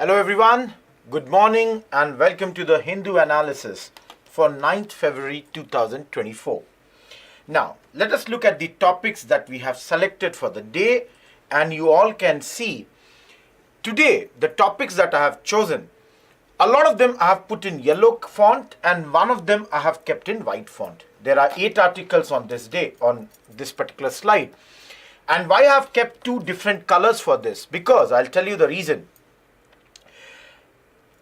Hello everyone, good morning and welcome to the Hindu analysis for 9th February 2024. Now, let us look at the topics that we have selected for the day, and you all can see today the topics that I have chosen. A lot of them I have put in yellow font and one of them I have kept in white font. There are 8 articles on this day, on this particular slide. And why I have kept 2 different colors for this? Because I'll tell you the reason.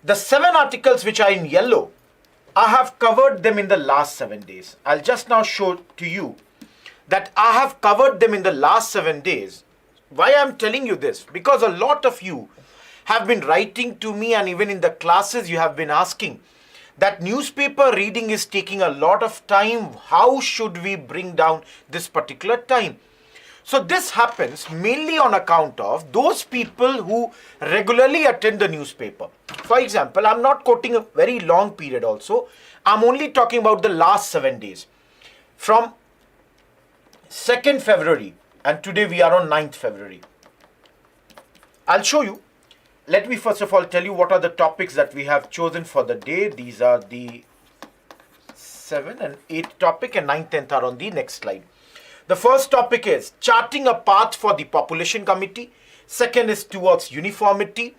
The 7 articles which are in yellow, I have covered them in the last 7 days. I'll just now show to you that I have covered them in the last 7 days. Why I'm telling you this? Because a lot of you have been writing to me, and even in the classes you have been asking that newspaper reading is taking a lot of time. How should we bring down this particular time? So this happens mainly on account of those people who regularly attend the newspaper. For example, I'm not quoting a very long period also. I'm only talking about the last 7 days. From 2nd February and today we are on 9th February. I'll show you. Let me first of all tell you what are the topics that we have chosen for the day. These are the 7 and 8 topic, and 9th, 10th are on the next slide. The first topic is charting a path for the population committee. Second is towards uniformity.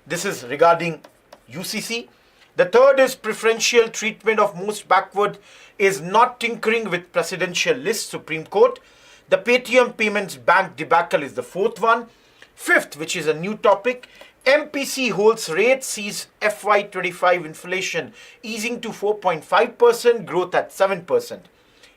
This is regarding UCC. The third is preferential treatment of most backward is not tinkering with presidential list, Supreme Court. The Paytm Payments Bank debacle is the fourth one. Fifth, which is a new topic, MPC holds rate, sees FY25 inflation easing to 4.5%, growth at 7%.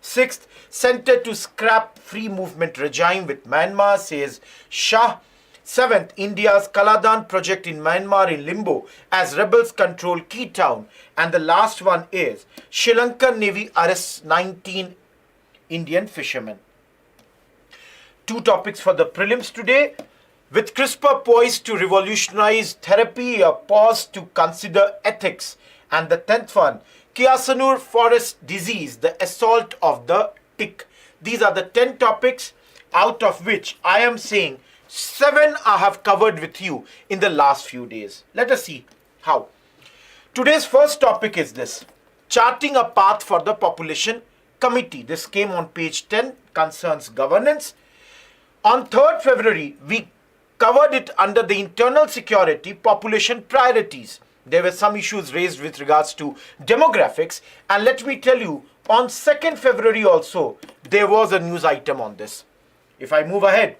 Sixth, Centre to scrap free movement regime with Myanmar, says Shah. Seventh, India's Kaladan project in Myanmar in limbo as rebels control key town. And the last one is Lankan Navy arrests 19 Indian fishermen. 2 topics for the prelims today. With CRISPR poised to revolutionise therapy, a pause to consider ethics. And the 10th one, Kyasanur Forest Disease, the assault of the tick. These are the 10 topics, out of which I am saying 7 I have covered with you in the last few days. Let us see how. Today's first topic is this: charting a path for the population committee. This came on page 10, concerns governance. On 3rd February, we covered it under the internal security population priorities. There were some issues raised with regards to demographics, and let me tell you, on 2nd February also, there was a news item on this. If I move ahead,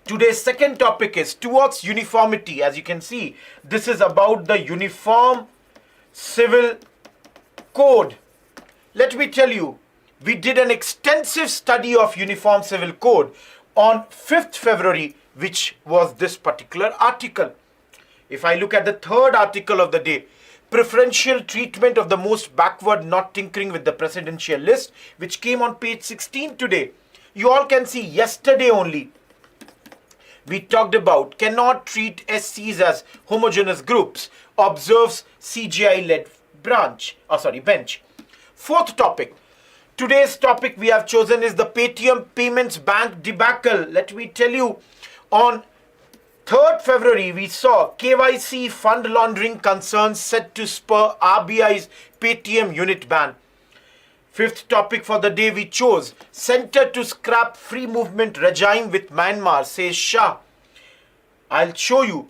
today's second topic is towards uniformity. As you can see, this is about the Uniform Civil Code. Let me tell you, we did an extensive study of Uniform Civil Code on 5th February, which was this particular article. If I look at the third article of the day, preferential treatment of the most backward not tinkering with the presidential list, which came on page 16 today. You all can see yesterday only we talked about cannot treat SCs as homogeneous groups, observes CGI-led bench. Fourth topic. Today's topic we have chosen is the Paytm Payments Bank debacle. Let me tell you, on 3rd February, we saw KYC fund laundering concerns set to spur RBI's Paytm unit ban. 5th topic for the day we chose, Centre to scrap free movement regime with Myanmar, says Shah. I'll show you.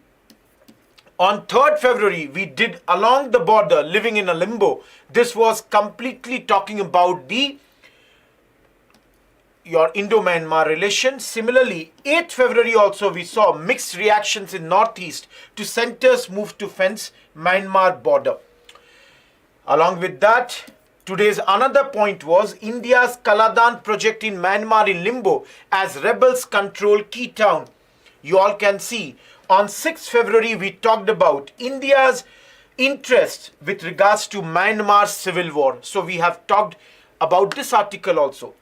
On 3rd February, we did along the border, living in a limbo. This was completely talking about your Indo-Myanmar relations. Similarly, 8th February also we saw mixed reactions in Northeast to Centre's move to fence Myanmar border. Along with that, today's another point was India's Kaladan project in Myanmar in limbo as rebels control key town. You all can see, on 6th February we talked about India's interest with regards to Myanmar's civil war. So we have talked about this article also.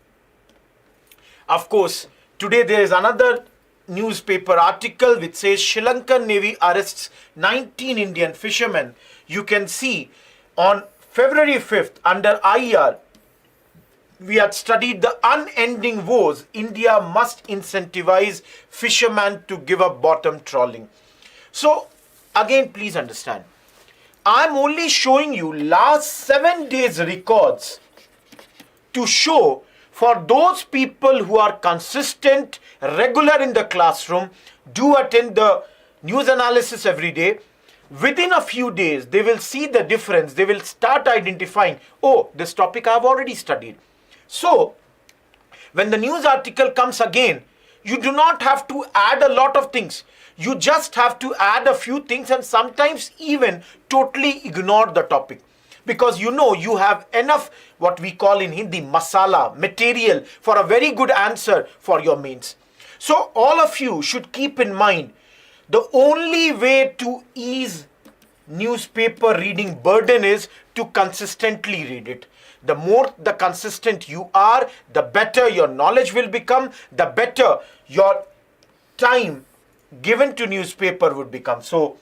Of course, today there is another newspaper article which says Sri Lankan Navy arrests 19 Indian fishermen. You can see on February 5th under IR, we had studied the unending woes. India must incentivize fishermen to give up bottom trawling. So Again, please understand. I'm only showing you last 7 days records to show for those people who are consistent, regular in the classroom, do attend the news analysis every day. Within a few days, they will see the difference. They will start identifying, oh, this topic I've already studied. So, when the news article comes again, you do not have to add a lot of things. You just have to add a few things and sometimes even totally ignore the topic. Because you know you have enough, what we call in Hindi, masala, material for a very good answer for your mains. So all of you should keep in mind, the only way to ease newspaper reading burden is to consistently read it. The more the consistent you are, the better your knowledge will become, the better your time given to newspaper would become. So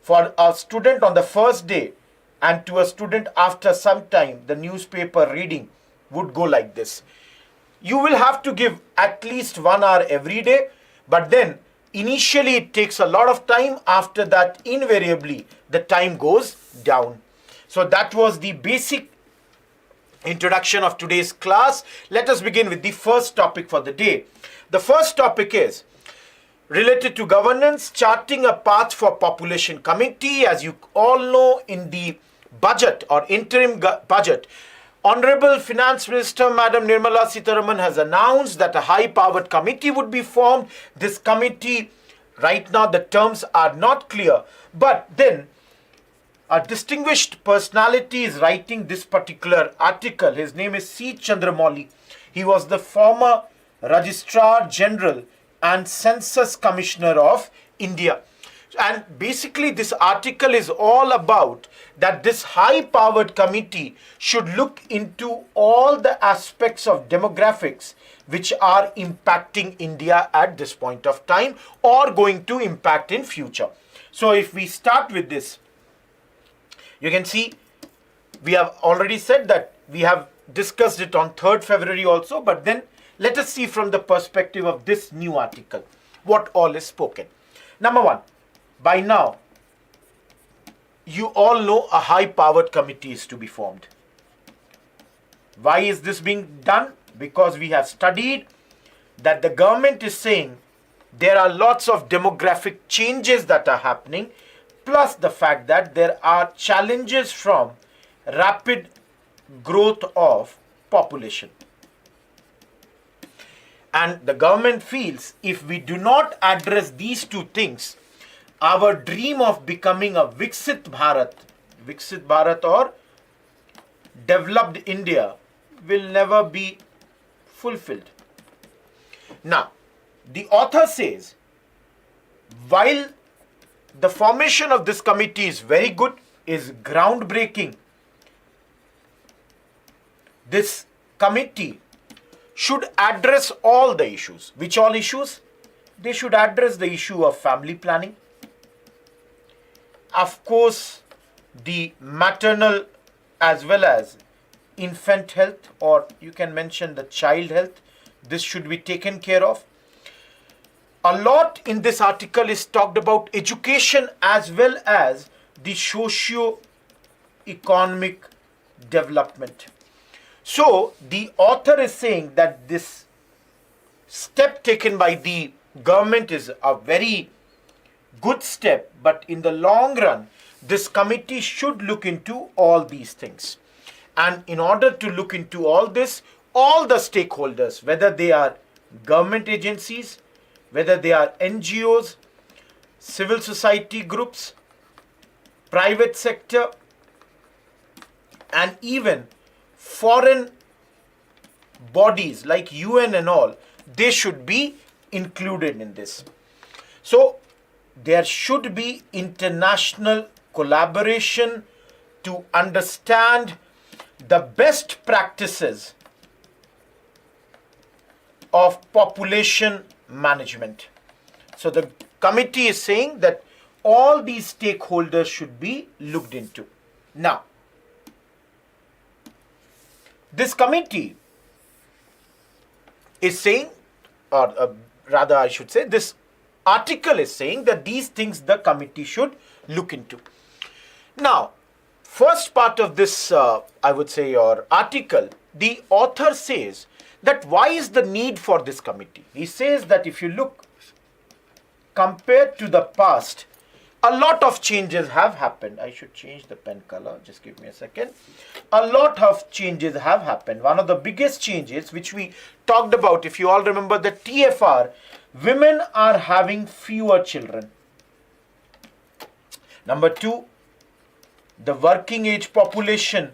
for a student on the first day and to a student after some time, the newspaper reading would go like this. You will have to give at least 1 hour every day, but then initially it takes a lot of time. After that, invariably, the time goes down. So that was the basic introduction of today's class. Let us begin with the first topic for the day. The first topic is related to governance, charting a path for population committee. As you all know, in the budget or interim budget, Honorable Finance Minister Madam Nirmala Sitharaman has announced that a high-powered committee would be formed. This committee, right now the terms are not clear, but then a distinguished personality is writing this particular article. His name is C. Chandramouli. He was the former Registrar General and Census Commissioner of India. And basically this article is all about that this high-powered committee should look into all the aspects of demographics which are impacting India at this point of time or going to impact in future. So if we start with this, you can see we have already said that we have discussed it on 3rd February also, but then let us see from the perspective of this new article what all is spoken. Number one, by now, you all know a high-powered committee is to be formed. Why is this being done? Because we have studied that the government is saying there are lots of demographic changes that are happening, plus the fact that there are challenges from rapid growth of population. And the government feels if we do not address these two things, our dream of becoming a Viksit Bharat or developed India will never be fulfilled. Now, the author says, while the formation of this committee is very good, is groundbreaking, this committee should address all the issues. Which all issues? They should address the issue of family planning. Of course, the maternal as well as infant health, or you can mention the child health. This should be taken care of. A lot in this article is talked about education as well as the socio-economic development. So the author is saying that this step taken by the government is a very good step, but in the long run, this committee should look into all these things. And in order to look into all this, all the stakeholders, whether they are government agencies, whether they are NGOs, civil society groups, private sector, and even foreign bodies like UN and all, they should be included in this. So there should be international collaboration to understand the best practices of population management. So the committee is saying that all these stakeholders should be looked into. Now, this committee is saying, or rather I should say, this article is saying that these things the committee should look into. Now, first part of this, I would say, your article, the author says that why is the need for this committee? He says that if you look compared to the past, a lot of changes have happened. I should change the pen color. Just give me a second. A lot of changes have happened. One of the biggest changes which we talked about, if you all remember the TFR, women are having fewer children. Number two, the working age population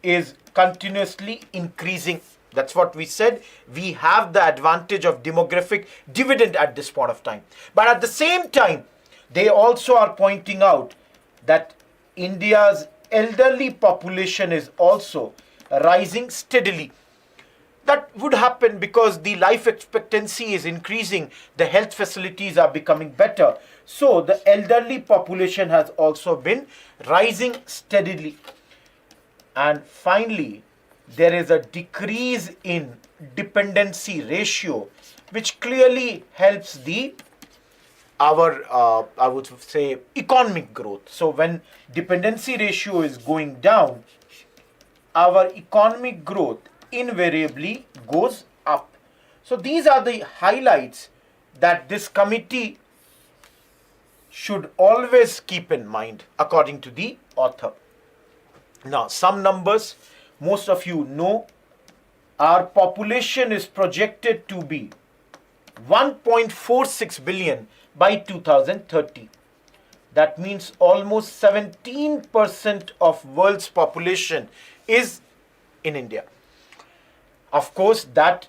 is continuously increasing. That's what we said. We have the advantage of demographic dividend at this point of time. But at the same time, they also are pointing out that India's elderly population is also rising steadily. That would happen because the life expectancy is increasing, the health facilities are becoming better. So the elderly population has also been rising steadily. And finally, there is a decrease in dependency ratio, which clearly helps our I would say economic growth. So when dependency ratio is going down, our economic growth invariably goes up. So these are the highlights that this committee should always keep in mind according to the author. Now, some numbers most of you know. Our population is projected to be 1.46 billion by 2030. That means almost 17% of world's population is in India. Of course, that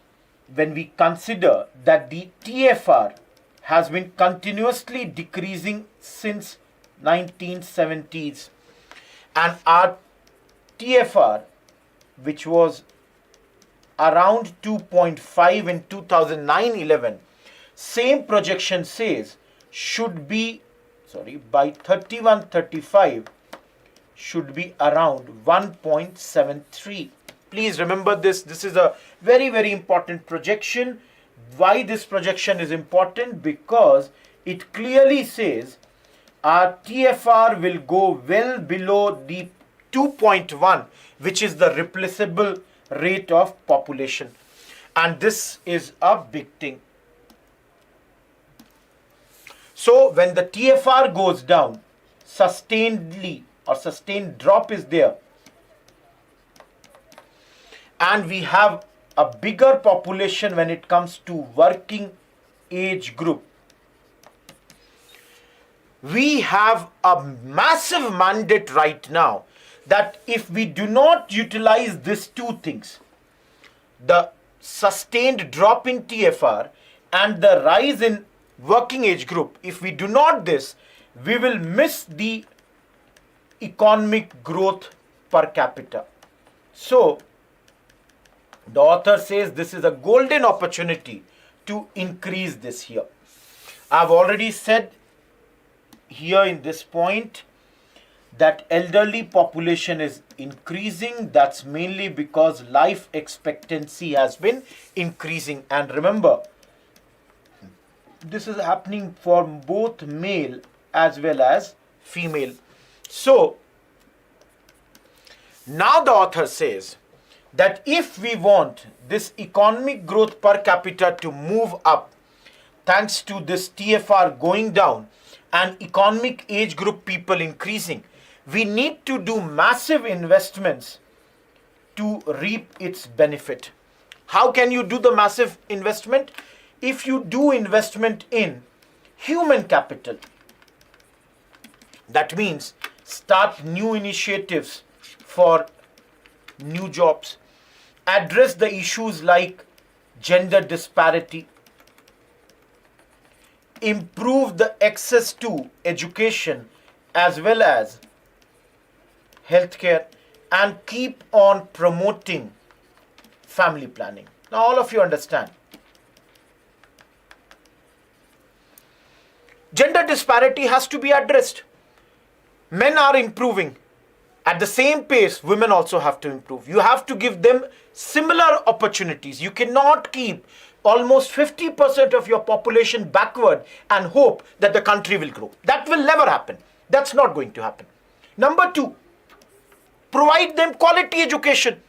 when we consider that the TFR has been continuously decreasing since 1970s, and our TFR, which was around 2.5 in 2009-11, same projection says should be, by 31-35 should be around 1.73. Please remember this. This is a very, very important projection. Why this projection is important? Because it clearly says our TFR will go well below the 2.1, which is the replaceable rate of population. And this is a big thing. So when the TFR goes down, sustainedly or sustained drop is there, and we have a bigger population when it comes to working age group, we have a massive mandate right now that if we do not utilize these two things, the sustained drop in TFR and the rise in working age group, if we do not this, we will miss the economic growth per capita. So the author says this is a golden opportunity to increase this here. I've already said here in this point that elderly population is increasing. That's mainly because life expectancy has been increasing. And remember, this is happening for both male as well as female. So now the author says that if we want this economic growth per capita to move up, thanks to this TFR going down and economic age group people increasing, we need to do massive investments to reap its benefit. How can you do the massive investment? If you do investment in human capital, that means start new initiatives for new jobs, address the issues like gender disparity, improve the access to education as well as healthcare, and keep on promoting family planning. Now all of you understand. Gender disparity has to be addressed. Men are improving. At the same pace, women also have to improve. You have to give them similar opportunities. You cannot keep almost 50% of your population backward and hope that the country will grow. That will never happen. That's not going to happen. Number two, provide them quality education.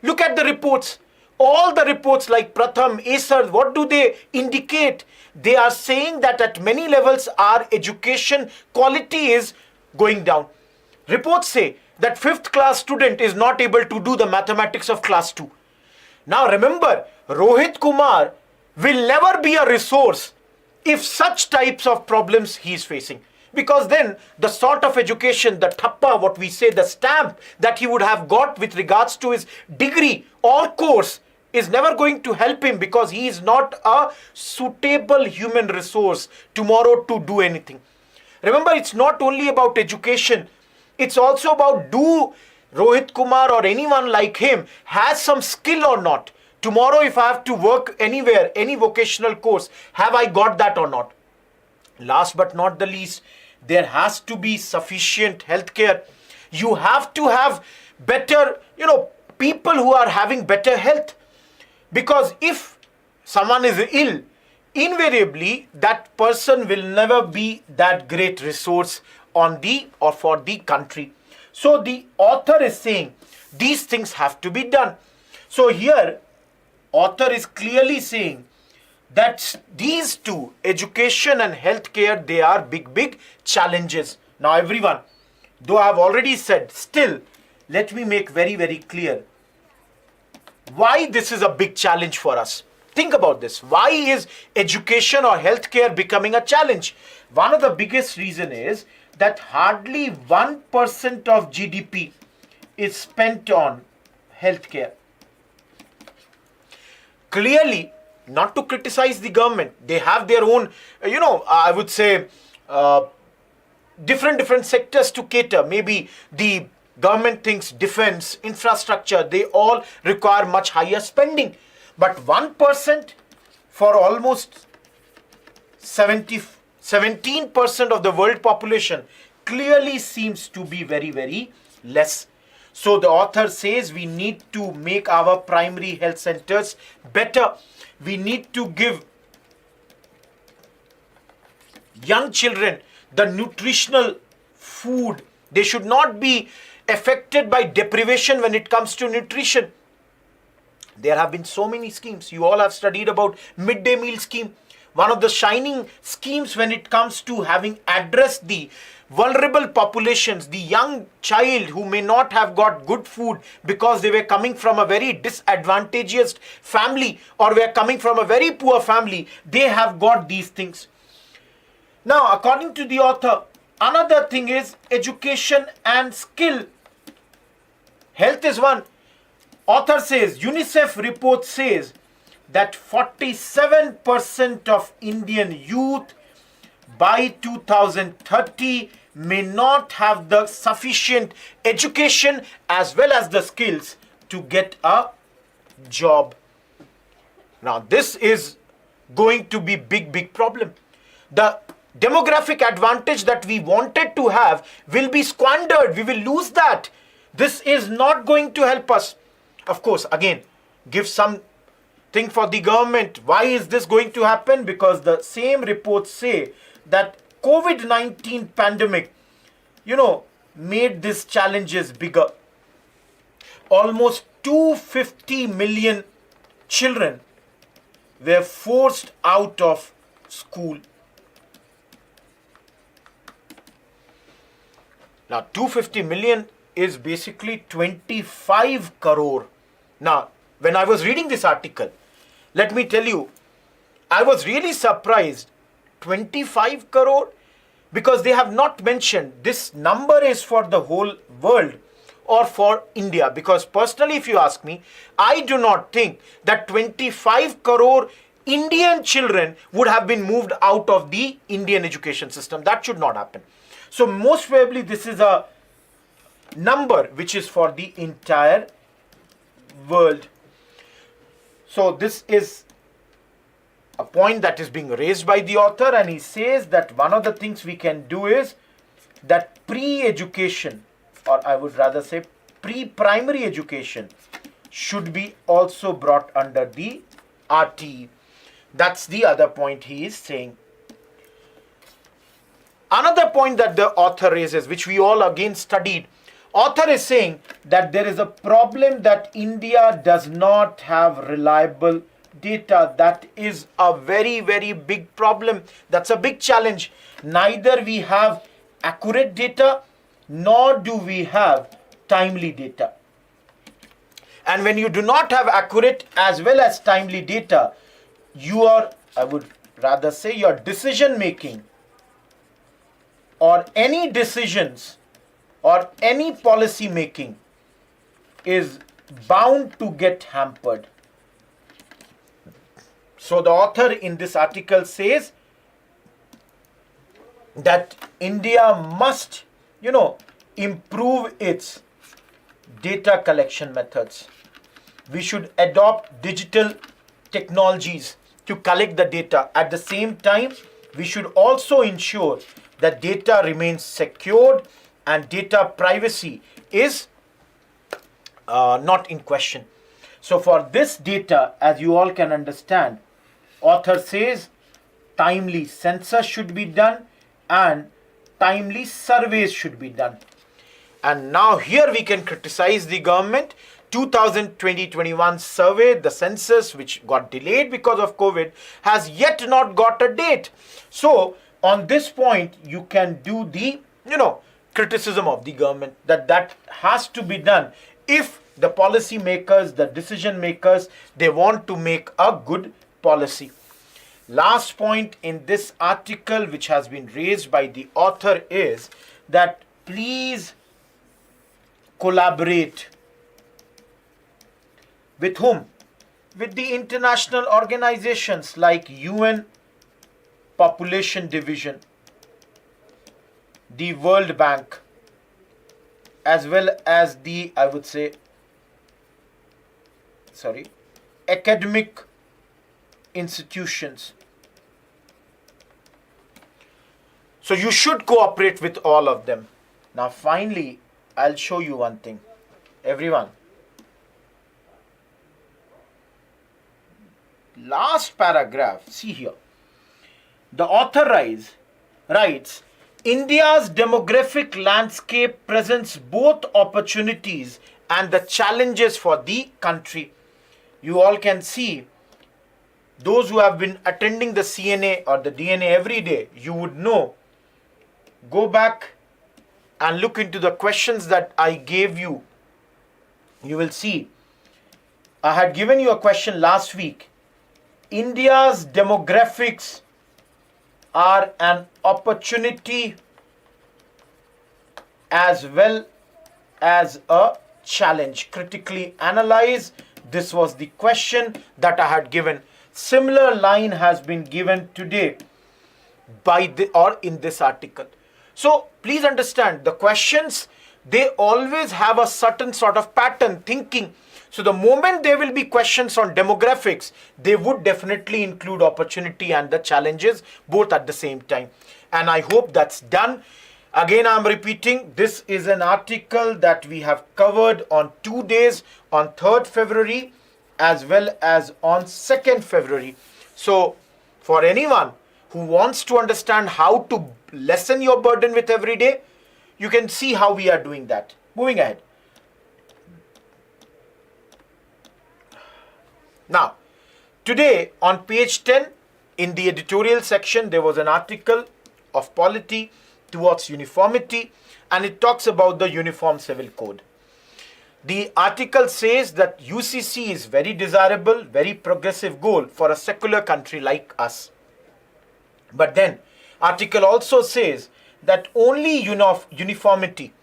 Look at the reports. All the reports like Pratham, Acer, what do they indicate? They are saying that at many levels our education quality is going down. Reports say that 5th class student is not able to do the mathematics of class 2. Now remember, Rohit Kumar will never be a resource if such types of problems he is facing. Because then the sort of education, the thappa, what we say, the stamp that he would have got with regards to his degree or course is never going to help him, because he is not a suitable human resource tomorrow to do anything. Remember, it's not only about education. It's also about, do Rohit Kumar or anyone like him has some skill or not? Tomorrow if I have to work anywhere, any vocational course, have I got that or not? Last but not the least, there has to be sufficient healthcare. You have to have better, people who are having better health. Because if someone is ill, invariably that person will never be that great resource on the or for the country. So the author is saying these things have to be done. So here author is clearly saying that these two, education and healthcare, they are big challenges. Now everyone, though I have already said, still let me make very clear why this is a big challenge for us. Think about this. Why is education or healthcare becoming a challenge? One of the biggest reasons is that hardly 1% of GDP is spent on healthcare. Clearly, not to criticize the government, they have their own, I would say, different sectors to cater. Maybe the government thinks defense, infrastructure, they all require much higher spending. But 1% for almost 17% of the world population clearly seems to be very less. So the author says we need to make our primary health centers better. We need to give young children the nutritional food. They should not be affected by deprivation when it comes to nutrition. There have been so many schemes. You all have studied about midday meal scheme. One of the shining schemes when it comes to having addressed the vulnerable populations, the young child who may not have got good food because they were coming from a very disadvantaged family or were coming from a very poor family, they have got these things. Now, according to the author, another thing is education and skill. Health is one. Author says, UNICEF report says that 47% of Indian youth by 2030 may not have the sufficient education as well as the skills to get a job. Now, this is going to be big problem. The demographic advantage that we wanted to have will be squandered. We will lose that. This is not going to help us. Of course, again, give something for the government. Why is this going to happen? Because the same reports say that COVID-19 pandemic, made these challenges bigger. Almost 250 million children were forced out of school. Now, 250 million is basically 25 crore. Now, when I was reading this article, let me tell you, I was really surprised. 25 crore? Because they have not mentioned this number is for the whole world or for India. Because personally, if you ask me, I do not think that 25 crore Indian children would have been moved out of the Indian education system. That should not happen. So most probably this is a number which is for the entire world. So this is a point that is being raised by the author, and he says that one of the things we can do is that pre-education or I would rather say pre-primary education, should be also brought under the RTE. That's the other point he is saying. Another point that the author raises, which we all again studied, author is saying that there is a problem that India does not have reliable data. That is a very, very big problem. That's a big challenge. Neither we have accurate data, nor do we have timely data. And when you do not have accurate as well as timely data, your, I would rather say, your decision making or any decisions or any policy making is bound to get hampered. So the author in this article says that India must, improve its data collection methods. We should adopt digital technologies to collect the data. At the same time, we should also ensure that data remains secured and data privacy is not in question. So for this data, as you all can understand, author says timely census should be done and timely surveys should be done. And now here we can criticize the government. 2020-21 survey, the census, which got delayed because of COVID, has yet not got a date. So on this point, you can do the, criticism of the government that has to be done if the policy makers, the decision makers, they want to make a good policy. Last point in this article, which has been raised by the author, is that please collaborate. With whom? With the international organizations like UN Population Division, the World Bank, as well as the, I would say, academic institutions. So you should cooperate with all of them. Now finally, I'll show you one thing. Everyone, last paragraph, see here. The author writes, India's demographic landscape presents both opportunities and the challenges for the country. You all can see, those who have been attending the CNA or the DNA every day, you would know. Go back and look into the questions that I gave you. You will see, I had given you a question last week. India's demographics are an opportunity as well as a challenge. Critically analyze. This was the question that I had given. Similar line has been given today in this article. So please understand, the questions, they always have a certain sort of pattern thinking. So the moment there will be questions on demographics, they would definitely include opportunity and the challenges both at the same time. And I hope that's done. Again, I'm repeating, this is an article that we have covered on 2 days, on 3rd February as well as on 2nd February. So for anyone who wants to understand how to lessen your burden with every day, you can see how we are doing that. Moving ahead. Now, today on page 10, in the editorial section, there was an article of polity towards uniformity, and it talks about the Uniform Civil Code. The article says that UCC is very desirable, very progressive goal for a secular country like us. But then, article also says that only uniformity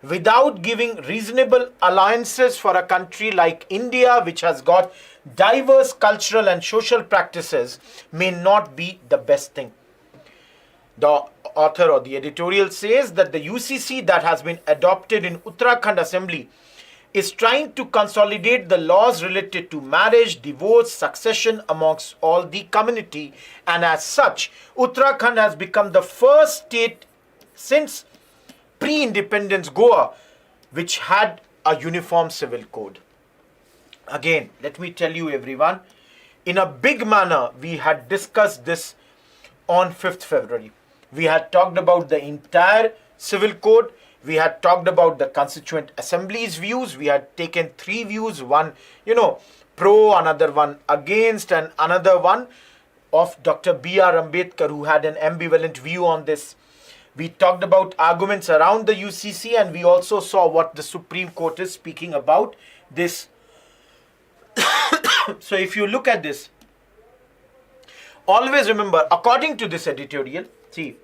without giving reasonable allowances for a country like India, which has got diverse cultural and social practices, may not be the best thing. The author or the editorial says that the UCC that has been adopted in Uttarakhand Assembly is trying to consolidate the laws related to marriage, divorce, succession amongst all the community, and as such, Uttarakhand has become the first state since pre-independence Goa which had a uniform civil code. Again, let me tell you everyone, in a big manner, we had discussed this on 5th February. We had talked about the entire civil code. We had talked about the Constituent Assembly's views. We had taken 3 views, one, pro, another one against, and another one of Dr. B.R. Ambedkar, who had an ambivalent view on this. We talked about arguments around the UCC, and we also saw what the Supreme Court is speaking about this. So if you look at this, always remember, according to this editorial, see,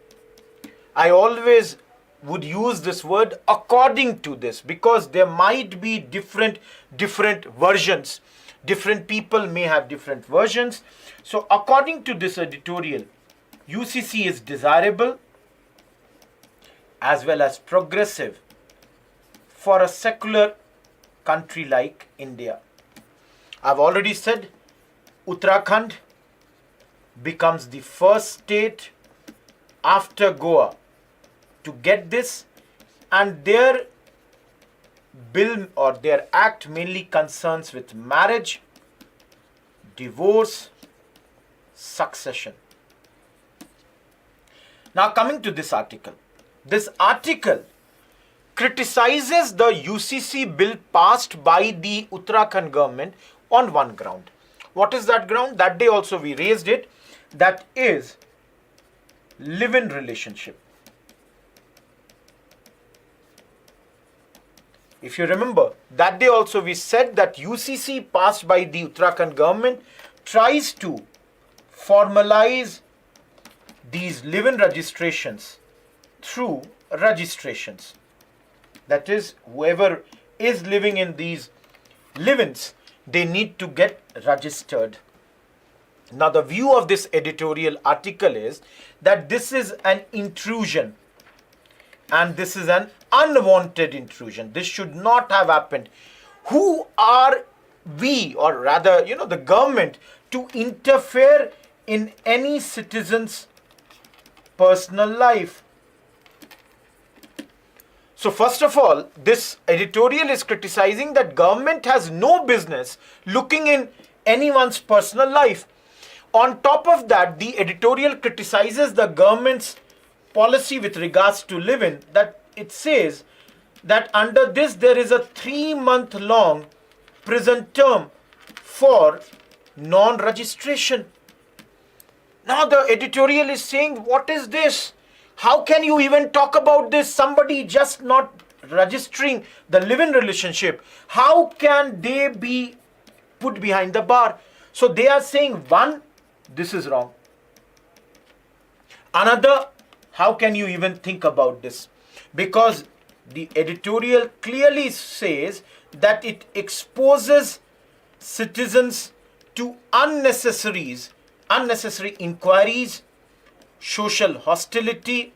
I always would use this word according to this, because there might be different versions. Different people may have different versions. So according to this editorial, UCC is desirable as well as progressive for a secular country like India. I've already said Uttarakhand becomes the first state after Goa to get this, and their bill or their act mainly concerns with marriage, divorce, succession. Now coming to this article criticizes the UCC bill passed by the Uttarakhand government on one ground. What is that ground? That day also we raised it. That is live-in relationship. If you remember, that day also we said that UCC passed by the Uttarakhand government tries to formalize these live-in registrations through registrations. That is, whoever is living in these live-ins, they need to get registered. Now the view of this editorial article is that this is an intrusion, and this is an unwanted intrusion. This should not have happened. Who are we, or rather, the government, to interfere in any citizen's personal life? So first of all, this editorial is criticizing that government has no business looking in anyone's personal life. On top of that, the editorial criticizes the government's policy with regards to live-in, that it says that under this there is a 3-month long prison term for non-registration. Now the editorial is saying, what is this? How can you even talk about this? Somebody just not registering the live-in relationship, how can they be put behind the bar? So they are saying, one, this is wrong. Another, how can you even think about this? Because the editorial clearly says that it exposes citizens to unnecessary inquiries, social hostility,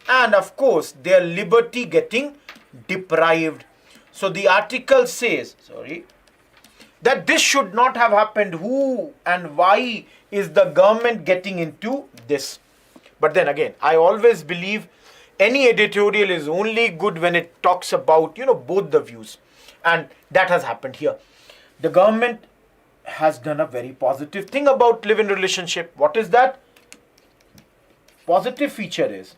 and of course their liberty getting deprived. So the article says, that this should not have happened. Who and why is the government getting into this? But then again, I always believe any editorial is only good when it talks about, both the views. And that has happened here. The government has done a very positive thing about live-in relationship. What is that? Positive feature is,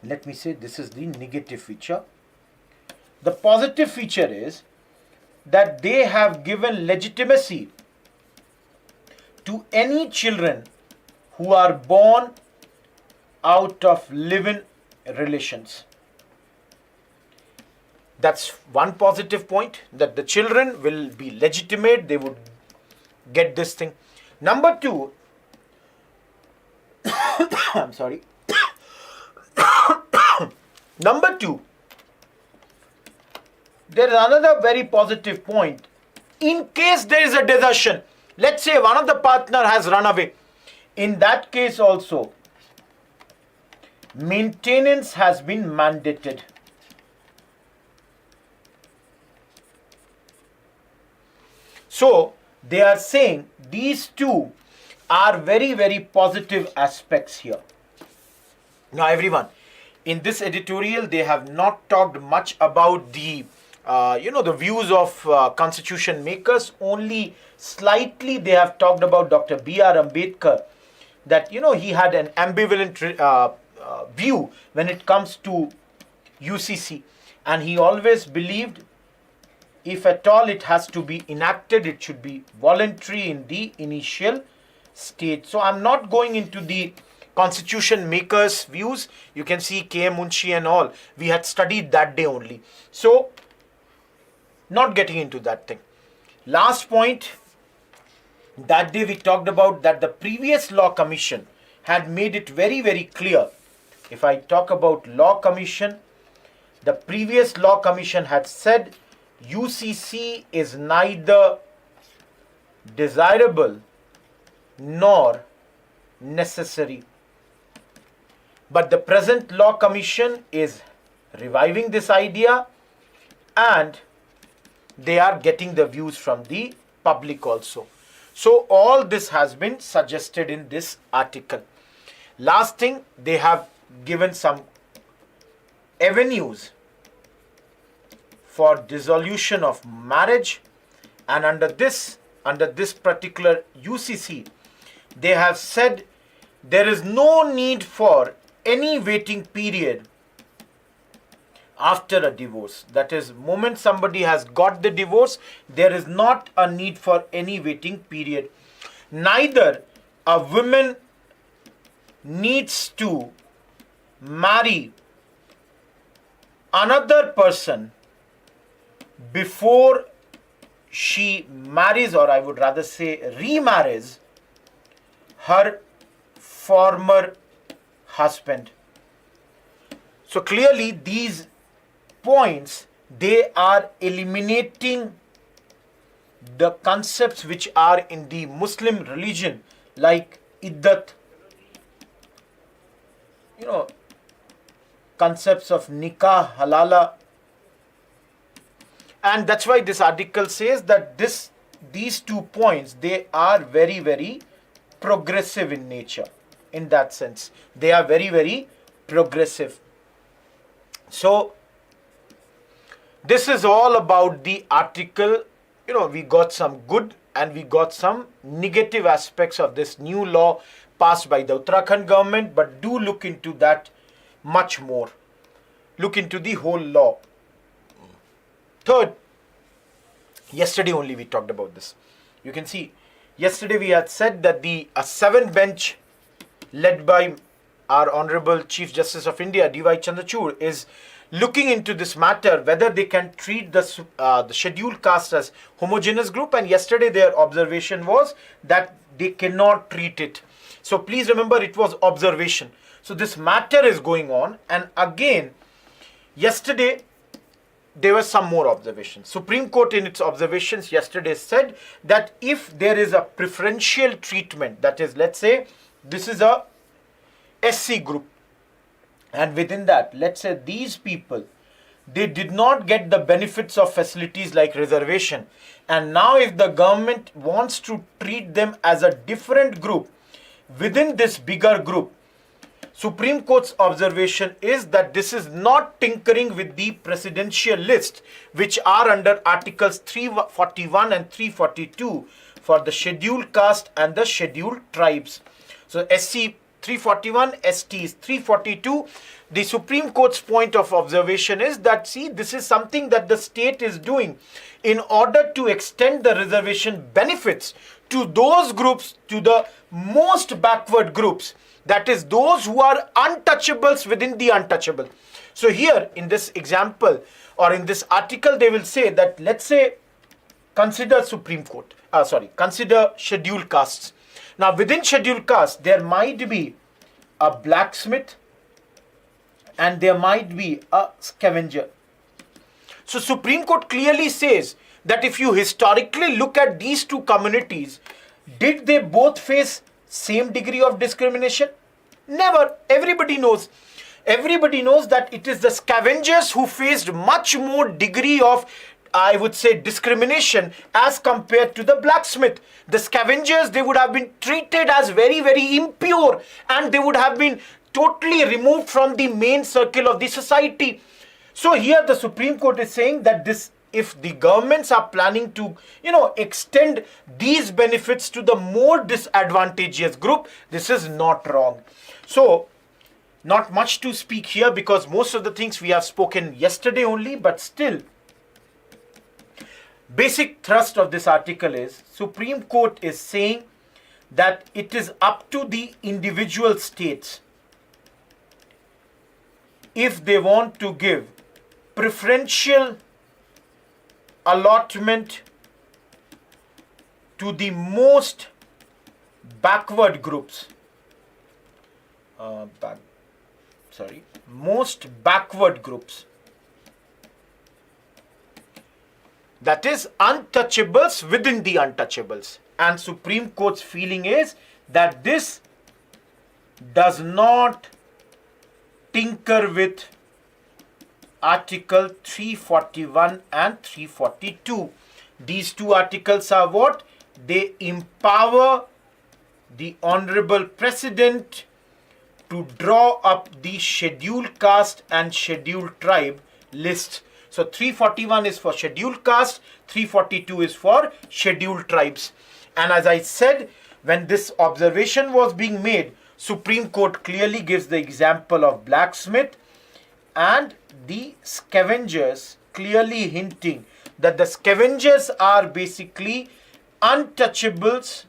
let me say this is the negative feature. The positive feature is that they have given legitimacy to any children who are born out of live-in relations. That's one positive point, that the children will be legitimate, they would get this thing. Number two, I'm sorry. Number two, there is another very positive point. In case there is a desertion, let's say one of the partner has run away, in that case also, maintenance has been mandated. So they are saying these two are very, very positive aspects here. Now everyone, In this editorial, they have not talked much about the the views of constitution makers. Only slightly they have talked about Dr. B.R. Ambedkar, that he had an ambivalent view when it comes to UCC, and he always believed, if at all it has to be enacted, it should be voluntary in the initial stage. So I'm not going into the constitution makers' views. You can see K.M. Munshi and all. We had studied that day only. So not getting into that thing. Last point, that day we talked about that the previous law commission had made it very, very clear. If I talk about law commission, the previous law commission had said UCC is neither desirable nor necessary. But the present law commission is reviving this idea, and they are getting the views from the public also. So all this has been suggested in this article. Last thing, they have given some avenues for dissolution of marriage, and under this particular UCC, they have said there is no need for any waiting period after a divorce. That is, moment somebody has got the divorce, there is not a need for any waiting period. Neither a woman needs to marry another person before she marries, or I would rather say remarries, her former husband. So clearly these points, they are eliminating the concepts which are in the Muslim religion, like iddat, concepts of nikah, halala. And that's why this article says that these 2 points, they are very, very progressive in nature. In that sense, they are very, very progressive. So this is all about the article. We got some good and we got some negative aspects of this new law passed by the Uttarakhand government, but do look into that much more. Look into the whole law. Third, yesterday only we talked about this. You can see, yesterday we had said that a 7-bench led by our Honorable Chief Justice of India, D.Y. Chandrachud, is looking into this matter, whether they can treat the scheduled caste as homogeneous group, and yesterday their observation was that they cannot treat it. So please remember, it was observation. So this matter is going on, and again, yesterday there were some more observations. Supreme Court in its observations yesterday said that if there is a preferential treatment, that is, let's say this is a SC group, and within that, let's say these people, they did not get the benefits of facilities like reservation, and now if the government wants to treat them as a different group within this bigger group, Supreme Court's observation is that this is not tinkering with the presidential list, which are under Articles 341 and 342 for the scheduled caste and the scheduled tribes. So SC 341, ST is 342. The Supreme Court's point of observation is that, see, this is something that the state is doing in order to extend the reservation benefits to those groups, to the most backward groups. That is, those who are untouchables within the untouchable. So here in this example or in this article, they will say that, let's say, consider consider scheduled castes. Now within scheduled caste, there might be a blacksmith and there might be a scavenger. So Supreme Court clearly says that if you historically look at these two communities, did they both face same degree of discrimination? Never. Everybody knows that it is the scavengers who faced much more degree of, I would say, discrimination as compared to the blacksmith. The scavengers, they would have been treated as very, very impure, and they would have been totally removed from the main circle of the society. So here the Supreme Court is saying that if the governments are planning to, extend these benefits to the more disadvantageous group, this is not wrong. So not much to speak here because most of the things we have spoken yesterday only, but still basic thrust of this article is Supreme Court is saying that it is up to the individual states if they want to give preferential allotment to the most backward groups. Most backward groups. That is untouchables within the untouchables. And Supreme Court's feeling is that this does not tinker with Article 341 and 342. These two articles are what? They empower the Honorable President to draw up the scheduled caste and scheduled tribe list. So 341 is for scheduled caste, 342 is for scheduled tribes. And as I said, when this observation was being made, Supreme Court clearly gives the example of blacksmith and the scavengers, clearly hinting that the scavengers are basically untouchables,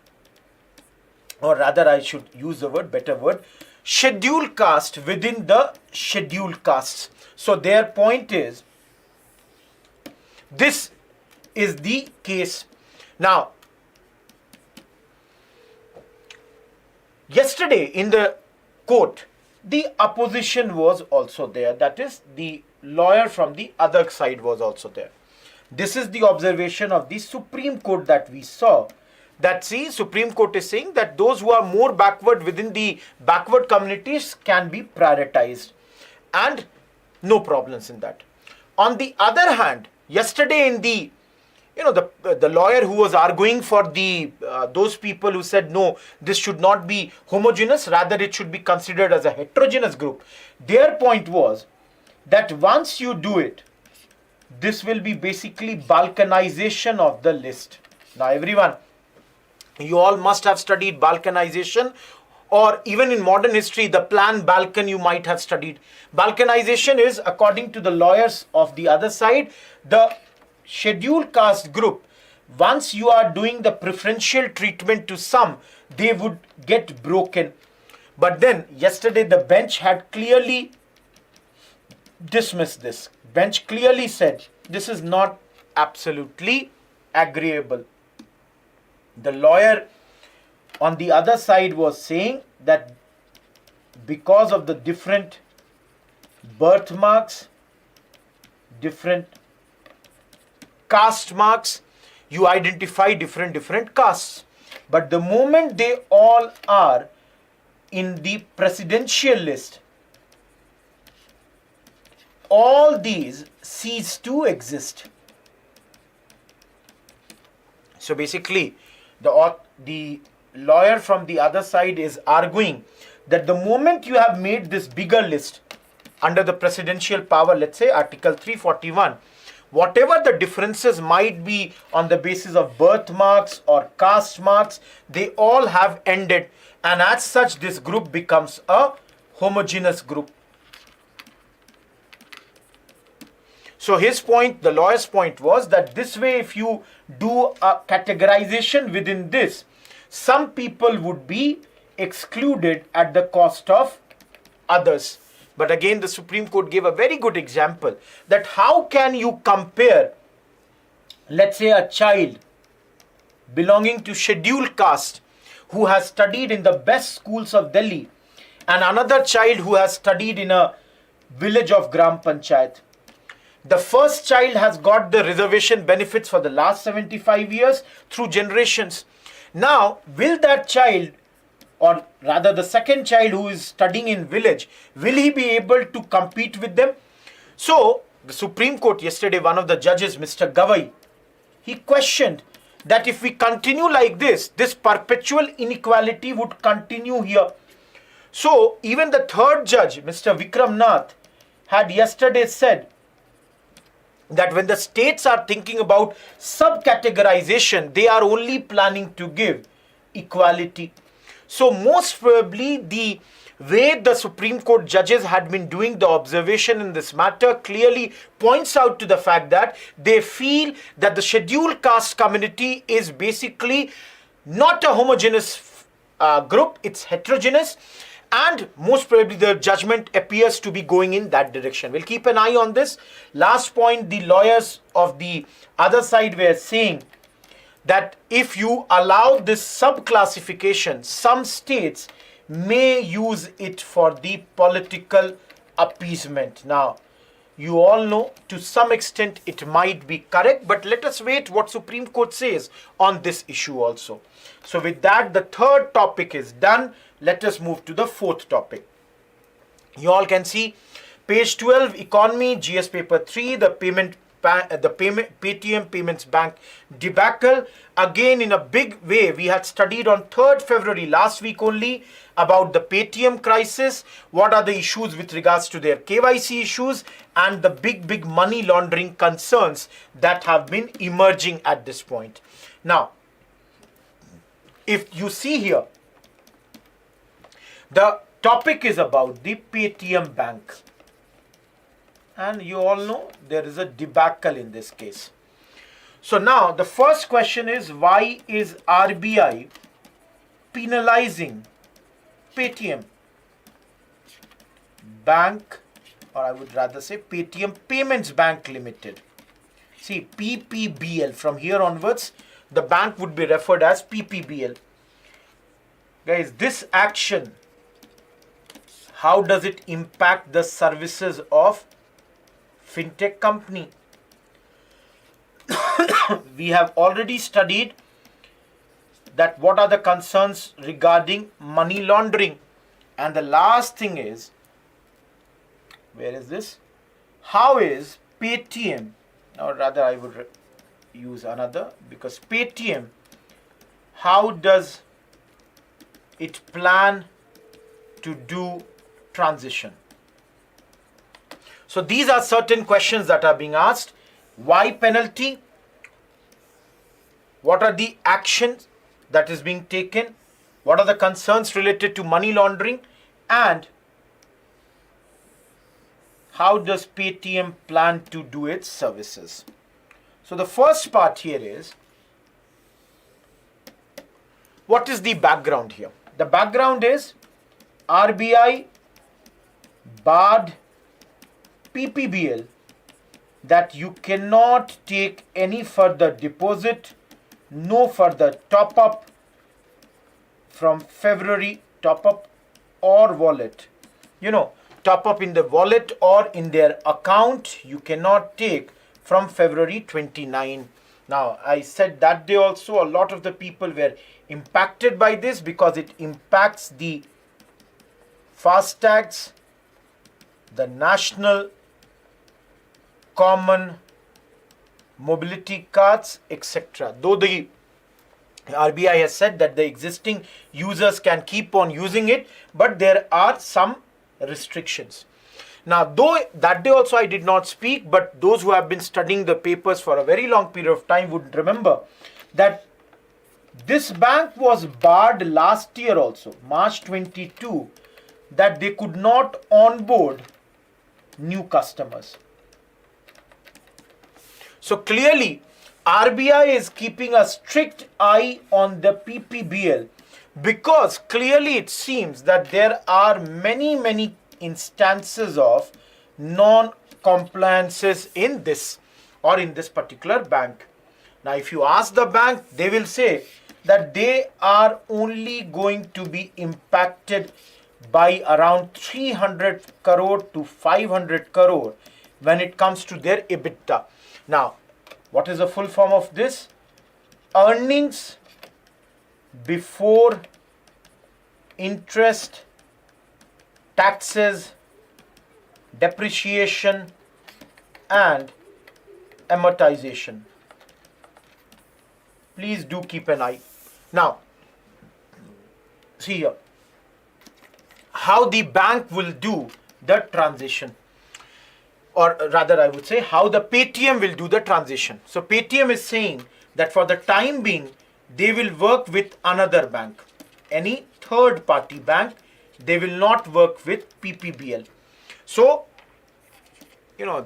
or rather I should use the better word, scheduled caste within the scheduled castes. So their point is, this is the case. Now, yesterday in the court, the opposition was also there. That is, the lawyer from the other side was also there. This is the observation of the Supreme Court that we saw. That Supreme Court is saying that those who are more backward within the backward communities can be prioritized. And no problems in that. On the other hand, yesterday in the the lawyer who was arguing for the those people who said no, this should not be homogeneous, rather it should be considered as a heterogeneous group. Their point was that once you do it, this will be basically balkanization of the list. Now everyone, you all must have studied balkanization, or even in modern history, the plan Balkan you might have studied. Balkanization is, according to the lawyers of the other side, the scheduled caste group, once you are doing the preferential treatment to some, they would get broken. But then yesterday the bench had clearly dismissed this. Bench clearly said this is not absolutely agreeable. The lawyer on the other side was saying that because of the different birthmarks, different caste marks, you identify different castes. But the moment they all are in the presidential list, all these cease to exist. So basically, the lawyer from the other side is arguing that the moment you have made this bigger list under the presidential power, let's say Article 341, whatever the differences might be on the basis of birthmarks or caste marks, they all have ended, and as such this group becomes a homogeneous group. So his point, the lawyer's point, was that this way, if you do a categorization within this, some people would be excluded at the cost of others. But again, the Supreme Court gave a very good example that how can you compare, let's say, a child belonging to scheduled caste who has studied in the best schools of Delhi and another child who has studied in a village of Gram Panchayat. The first child has got the reservation benefits for the last 75 years through generations. Now, will that child, or rather the second child who is studying in village, will he be able to compete with them? So, the Supreme Court yesterday, one of the judges, Mr. Gavai, he questioned that if we continue like this perpetual inequality would continue here. So even the third judge, Mr. Vikram Nath, had yesterday said that when the states are thinking about subcategorization, they are only planning to give equality. So most probably the way the Supreme Court judges had been doing the observation in this matter clearly points out to the fact that they feel that the scheduled caste community is basically not a homogeneous group, it's heterogeneous, and most probably the judgment appears to be going in that direction. We'll keep an eye on this. Last point, the lawyers of the other side were saying that if you allow this subclassification, some states may use it for the political appeasement. Now, you all know to some extent it might be correct, but let us wait what Supreme Court says on this issue also. So with that, the third topic is done. Let us move to the fourth topic. You all can see page 12, economy, GS paper 3, the Paytm Payments Bank debacle. Again, in a big way, we had studied on 3rd February last week only about the Paytm crisis, what are the issues with regards to their KYC issues, and the big money laundering concerns that have been emerging at this point. Now, if you see here, the topic is about the Paytm Bank. And you all know there is a debacle in this case. So now the first question is, why is RBI penalizing Paytm Bank, or I would rather say Paytm Payments Bank Limited? See, PPBL, from here onwards, the bank would be referred as PPBL. Guys, this action, how does it impact the services of fintech company? We have already studied that what are the concerns regarding money laundering. And the last thing is, where is this? How is Paytm, or rather I would use another, because Paytm, how does it plan to do transition? So these are certain questions that are being asked. Why penalty? What are the actions that is being taken? What are the concerns related to money laundering? And how does Paytm plan to do its services? So the first part here is, what is the background here? The background is RBI barred PPBL that you cannot take any further deposit, no further top up from February, top up or wallet. You know, top up in the wallet or in their account, you cannot take from February 29. Now, I said that day also a lot of the people were impacted by this because it impacts the FASTags, the National Common Mobility Cards, etc. Though the RBI has said that the existing users can keep on using it, but there are some restrictions. Now, though that day also I did not speak, but those who have been studying the papers for a very long period of time would remember that this bank was barred last year also, March 22, that they could not onboard new customers. So clearly, RBI is keeping a strict eye on the PPBL because clearly it seems that there are many instances of non-compliances in this or in this particular bank. Now, if you ask the bank, they will say that they are only going to be impacted by around 300 crore to 500 crore when it comes to their EBITDA. Now, what is the full form of this? Earnings before interest, taxes, depreciation and amortization. Please do keep an eye. Now, see here. how the bank will do the transition, or rather I would say how the Paytm will do the transition. So Paytm is saying that for the time being, they will work with another bank, any third party bank. They will not work with PPBL. So, you know,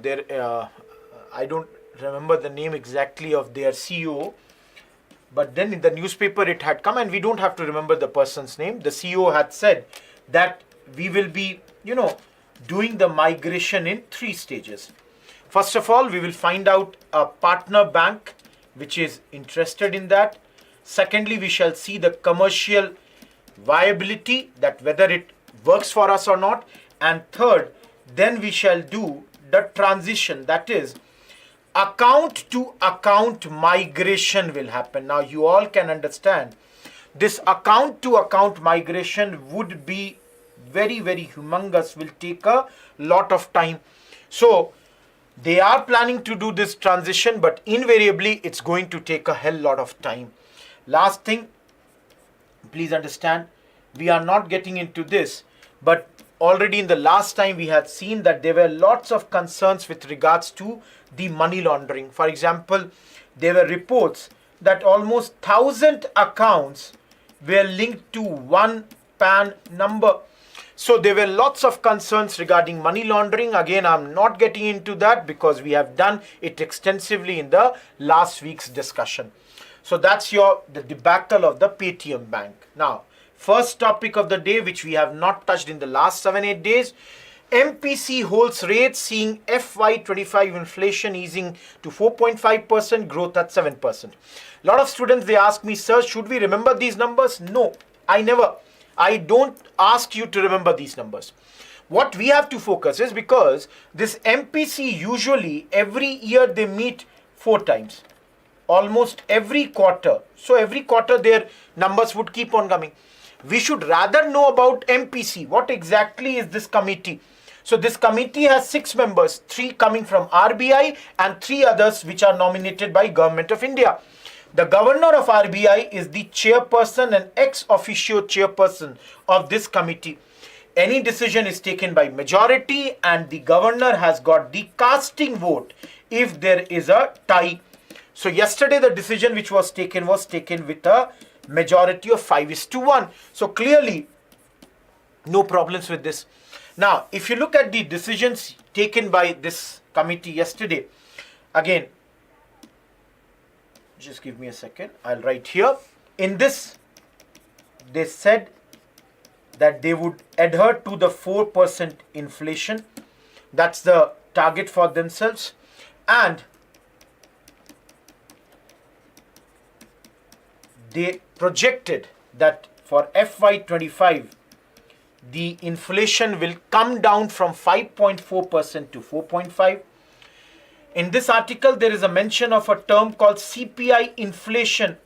I don't remember the name exactly of their CEO, but then in the newspaper it had come, and we don't have to remember the person's name. The CEO had said that we will be, doing the migration in 3 stages. First of all, we will find out a partner bank which is interested in that. Secondly, we shall see the commercial viability, that whether it works for us or not. And third, then we shall do the transition, that is account to account migration will happen. Now you all can understand this account to account migration would be very, very humongous, will take a lot of time. So they are planning to do this transition, but invariably it's going to take a hell lot of time. Last thing, please understand, we are not getting into this, but already in the last time we had seen that there were lots of concerns with regards to the money laundering. For example, there were reports that almost 1,000 accounts were linked to one PAN number. So there were lots of concerns regarding money laundering. Again, I'm not getting into that because we have done it extensively in the last week's discussion. So that's the debacle of the Paytm Bank. Now, first topic of the day, which we have not touched in the last 7-8 days, MPC holds rates, seeing FY25 inflation easing to 4.5%, growth at 7%. A lot of students, they ask me, sir, should we remember these numbers? No, I don't ask you to remember these numbers. What we have to focus is, because this MPC usually every year they meet 4 times, almost every quarter. So every quarter their numbers would keep on coming. We should rather know about MPC. What exactly is this committee? So this committee has 6 members, 3 coming from RBI and 3 others which are nominated by Government of India. The governor of RBI is the chairperson and ex officio chairperson of this committee. Any decision is taken by majority, and the governor has got the casting vote if there is a tie. So yesterday the decision which was taken with a majority of 5:1. So clearly no problems with this. Now, if you look at the decisions taken by this committee yesterday, again, just give me a second, I'll write here. In this, they said that they would adhere to the 4% inflation. That's the target for themselves. And they projected that for FY25, the inflation will come down from 5.4% to 4.5%. In this article, there is a mention of a term called CPI inflation.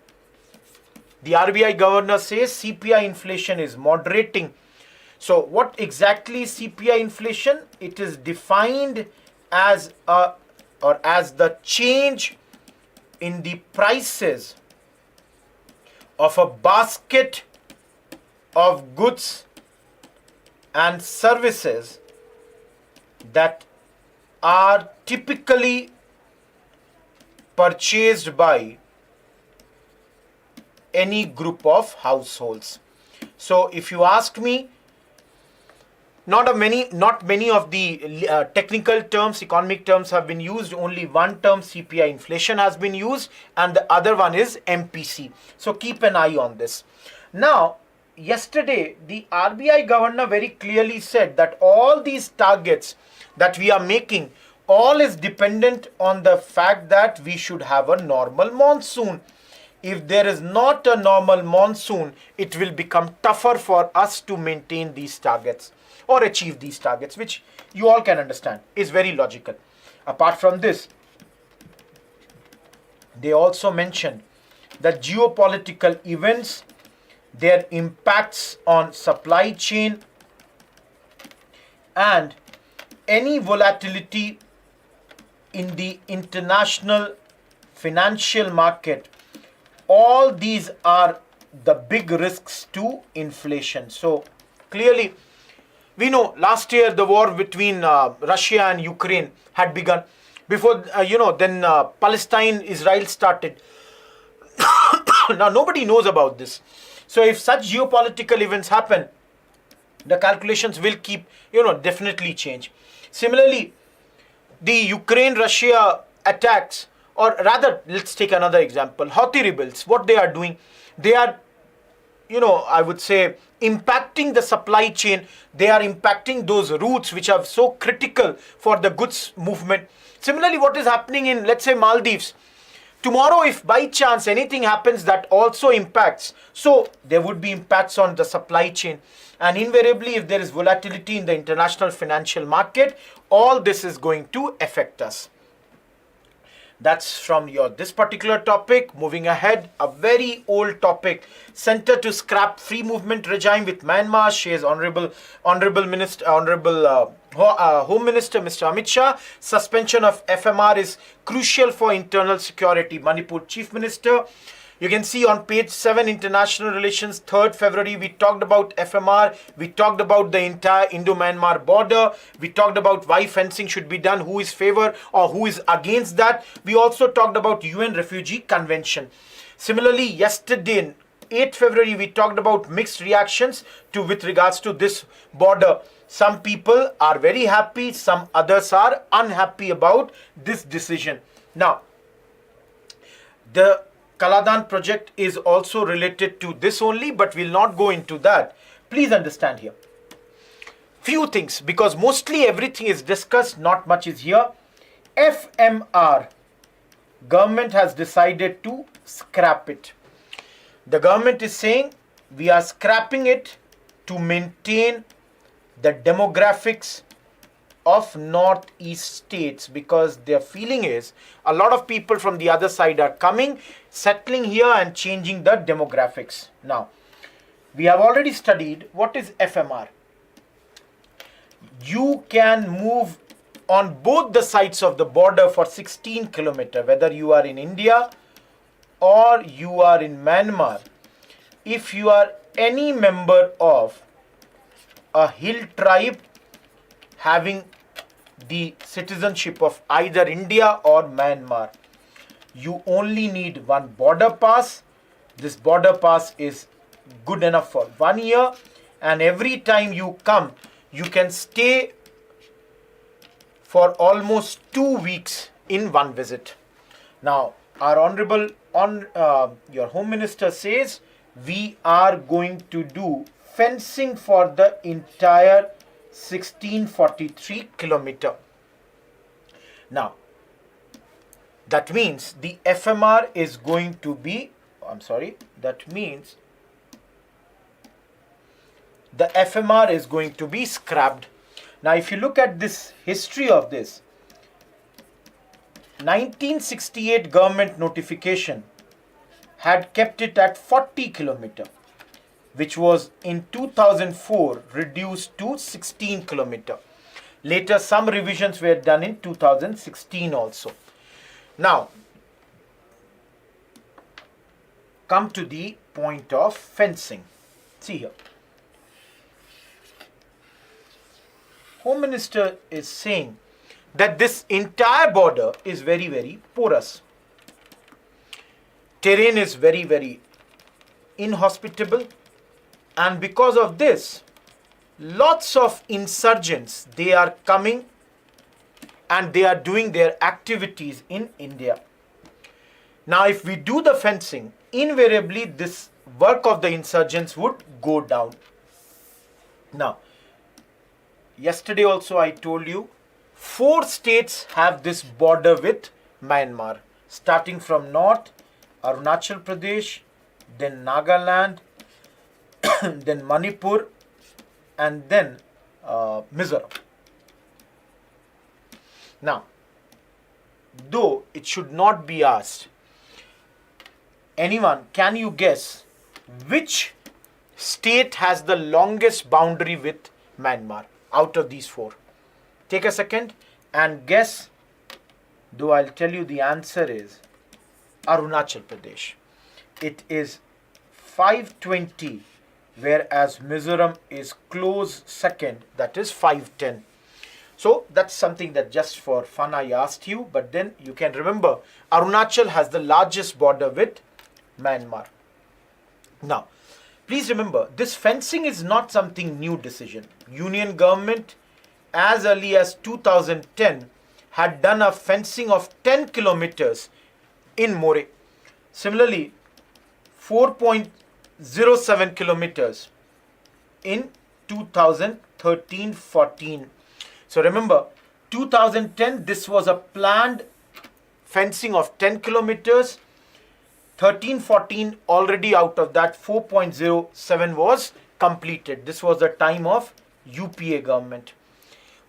The RBI governor says CPI inflation is moderating. So what exactly is CPI inflation? It is defined as the change in the prices of a basket of goods and services that are typically purchased by any group of households. So if you ask me, not many of the technical terms, economic terms have been used. Only one term, CPI inflation, has been used, and the other one is MPC. So keep an eye on this. Now, yesterday, the RBI governor very clearly said that all these targets that we are making, all is dependent on the fact that we should have a normal monsoon. If there is not a normal monsoon, it will become tougher for us to maintain these targets or achieve these targets, which you all can understand is very logical. Apart from this, they also mentioned that geopolitical events, their impacts on supply chain, and any volatility in the international financial market, all these are the big risks to inflation. So clearly, We know last year the war between Russia and Ukraine had begun. Before, then Palestine, Israel started. Now, nobody knows about this. So, if such geopolitical events happen, the calculations will keep, definitely change. Similarly, the Ukraine-Russia attacks, or rather, let's take another example. Houthi rebels, what they are doing, they are, I would say, impacting the supply chain. They are impacting those routes which are so critical for the goods movement. Similarly, what is happening in, let's say, Maldives. Tomorrow, if by chance anything happens, that also impacts. So there would be impacts on the supply chain. And invariably, if there is volatility in the international financial market, all this is going to affect us. That's from this particular topic. Moving ahead, a very old topic, Center to scrap free movement regime with Myanmar. Shares Honorable Home Minister Mr. Amit Shah. Suspension of FMR is crucial for internal security. Manipur Chief Minister. You can see on page 7, International Relations, 3rd February, we talked about FMR. We talked about the entire Indo-Myanmar border. We talked about why fencing should be done, who is favor or who is against that. We also talked about UN Refugee Convention. Similarly, yesterday, 8th February, we talked about mixed reactions with regards to this border. Some people are very happy, some others are unhappy about this decision. Now, the Kaladan project is also related to this only, but we'll not go into that. Please understand here. Few things, because mostly everything is discussed, not much is here. FMR, government has decided to scrap it. The government is saying we are scrapping it to maintain the demographics of northeast states, because their feeling is a lot of people from the other side are coming, settling here and changing the demographics. Now, we have already studied what is FMR. You can move on both the sides of the border for 16 kilometers, whether you are in India or you are in Myanmar. If you are any member of a hill tribe having the citizenship of either India or Myanmar, you only need one border pass. This border pass is good enough for 1 year, and every time you come, you can stay for almost 2 weeks in one visit. Now, our honorable your Home Minister says we are going to do fencing for the entire 1643 kilometer. Now, that means the FMR is going to be, that means the FMR is going to be scrapped. Now, if you look at this history of this, 1968 government notification had kept it at 40 kilometer, which was in 2004 reduced to 16 kilometer. Later, some revisions were done in 2016 also. Now, come to the point of fencing. See here. Home Minister is saying that this entire border is very, very porous. Terrain is very, very inhospitable. And because of this, lots of insurgents, they are coming and they are doing their activities in India. Now, if we do the fencing, invariably this work of the insurgents would go down. Now, yesterday also I told you, 4 states have this border with Myanmar, starting from north, Arunachal Pradesh, then Nagaland, then Manipur, and then Mizoram. Now, though it should not be asked, anyone, can you guess which state has the longest boundary with Myanmar out of these 4? Take a second and guess, though I'll tell you the answer is Arunachal Pradesh. It is 520 whereas Mizoram is close second, that is 510. So that's something that just for fun I asked you, but then you can remember Arunachal has the largest border with Myanmar. Now, please remember, this fencing is not something new decision. Union government as early as 2010 had done a fencing of 10 kilometers in More. Similarly, 4.07 kilometers in 2013-14. So remember, 2010, this was a planned fencing of 10 kilometers. 13-14, already out of that, 4.07 was completed. This was the time of UPA government.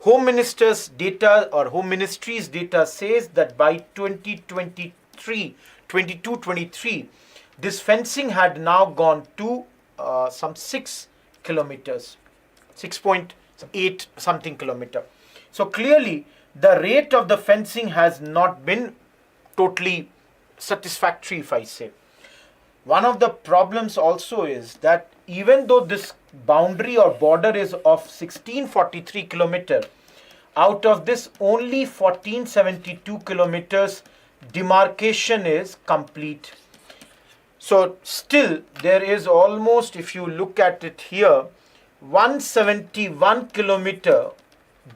Home Minister's data or Home Ministry's data says that by 22-23, this fencing had now gone to some 6 kilometers, 6.8 something kilometer. So clearly the rate of the fencing has not been totally satisfactory, if I say. One of the problems also is that even though this boundary or border is of 1643 kilometer, out of this only 1472 kilometers demarcation is complete. So still there is almost, if you look at it here, 171 kilometer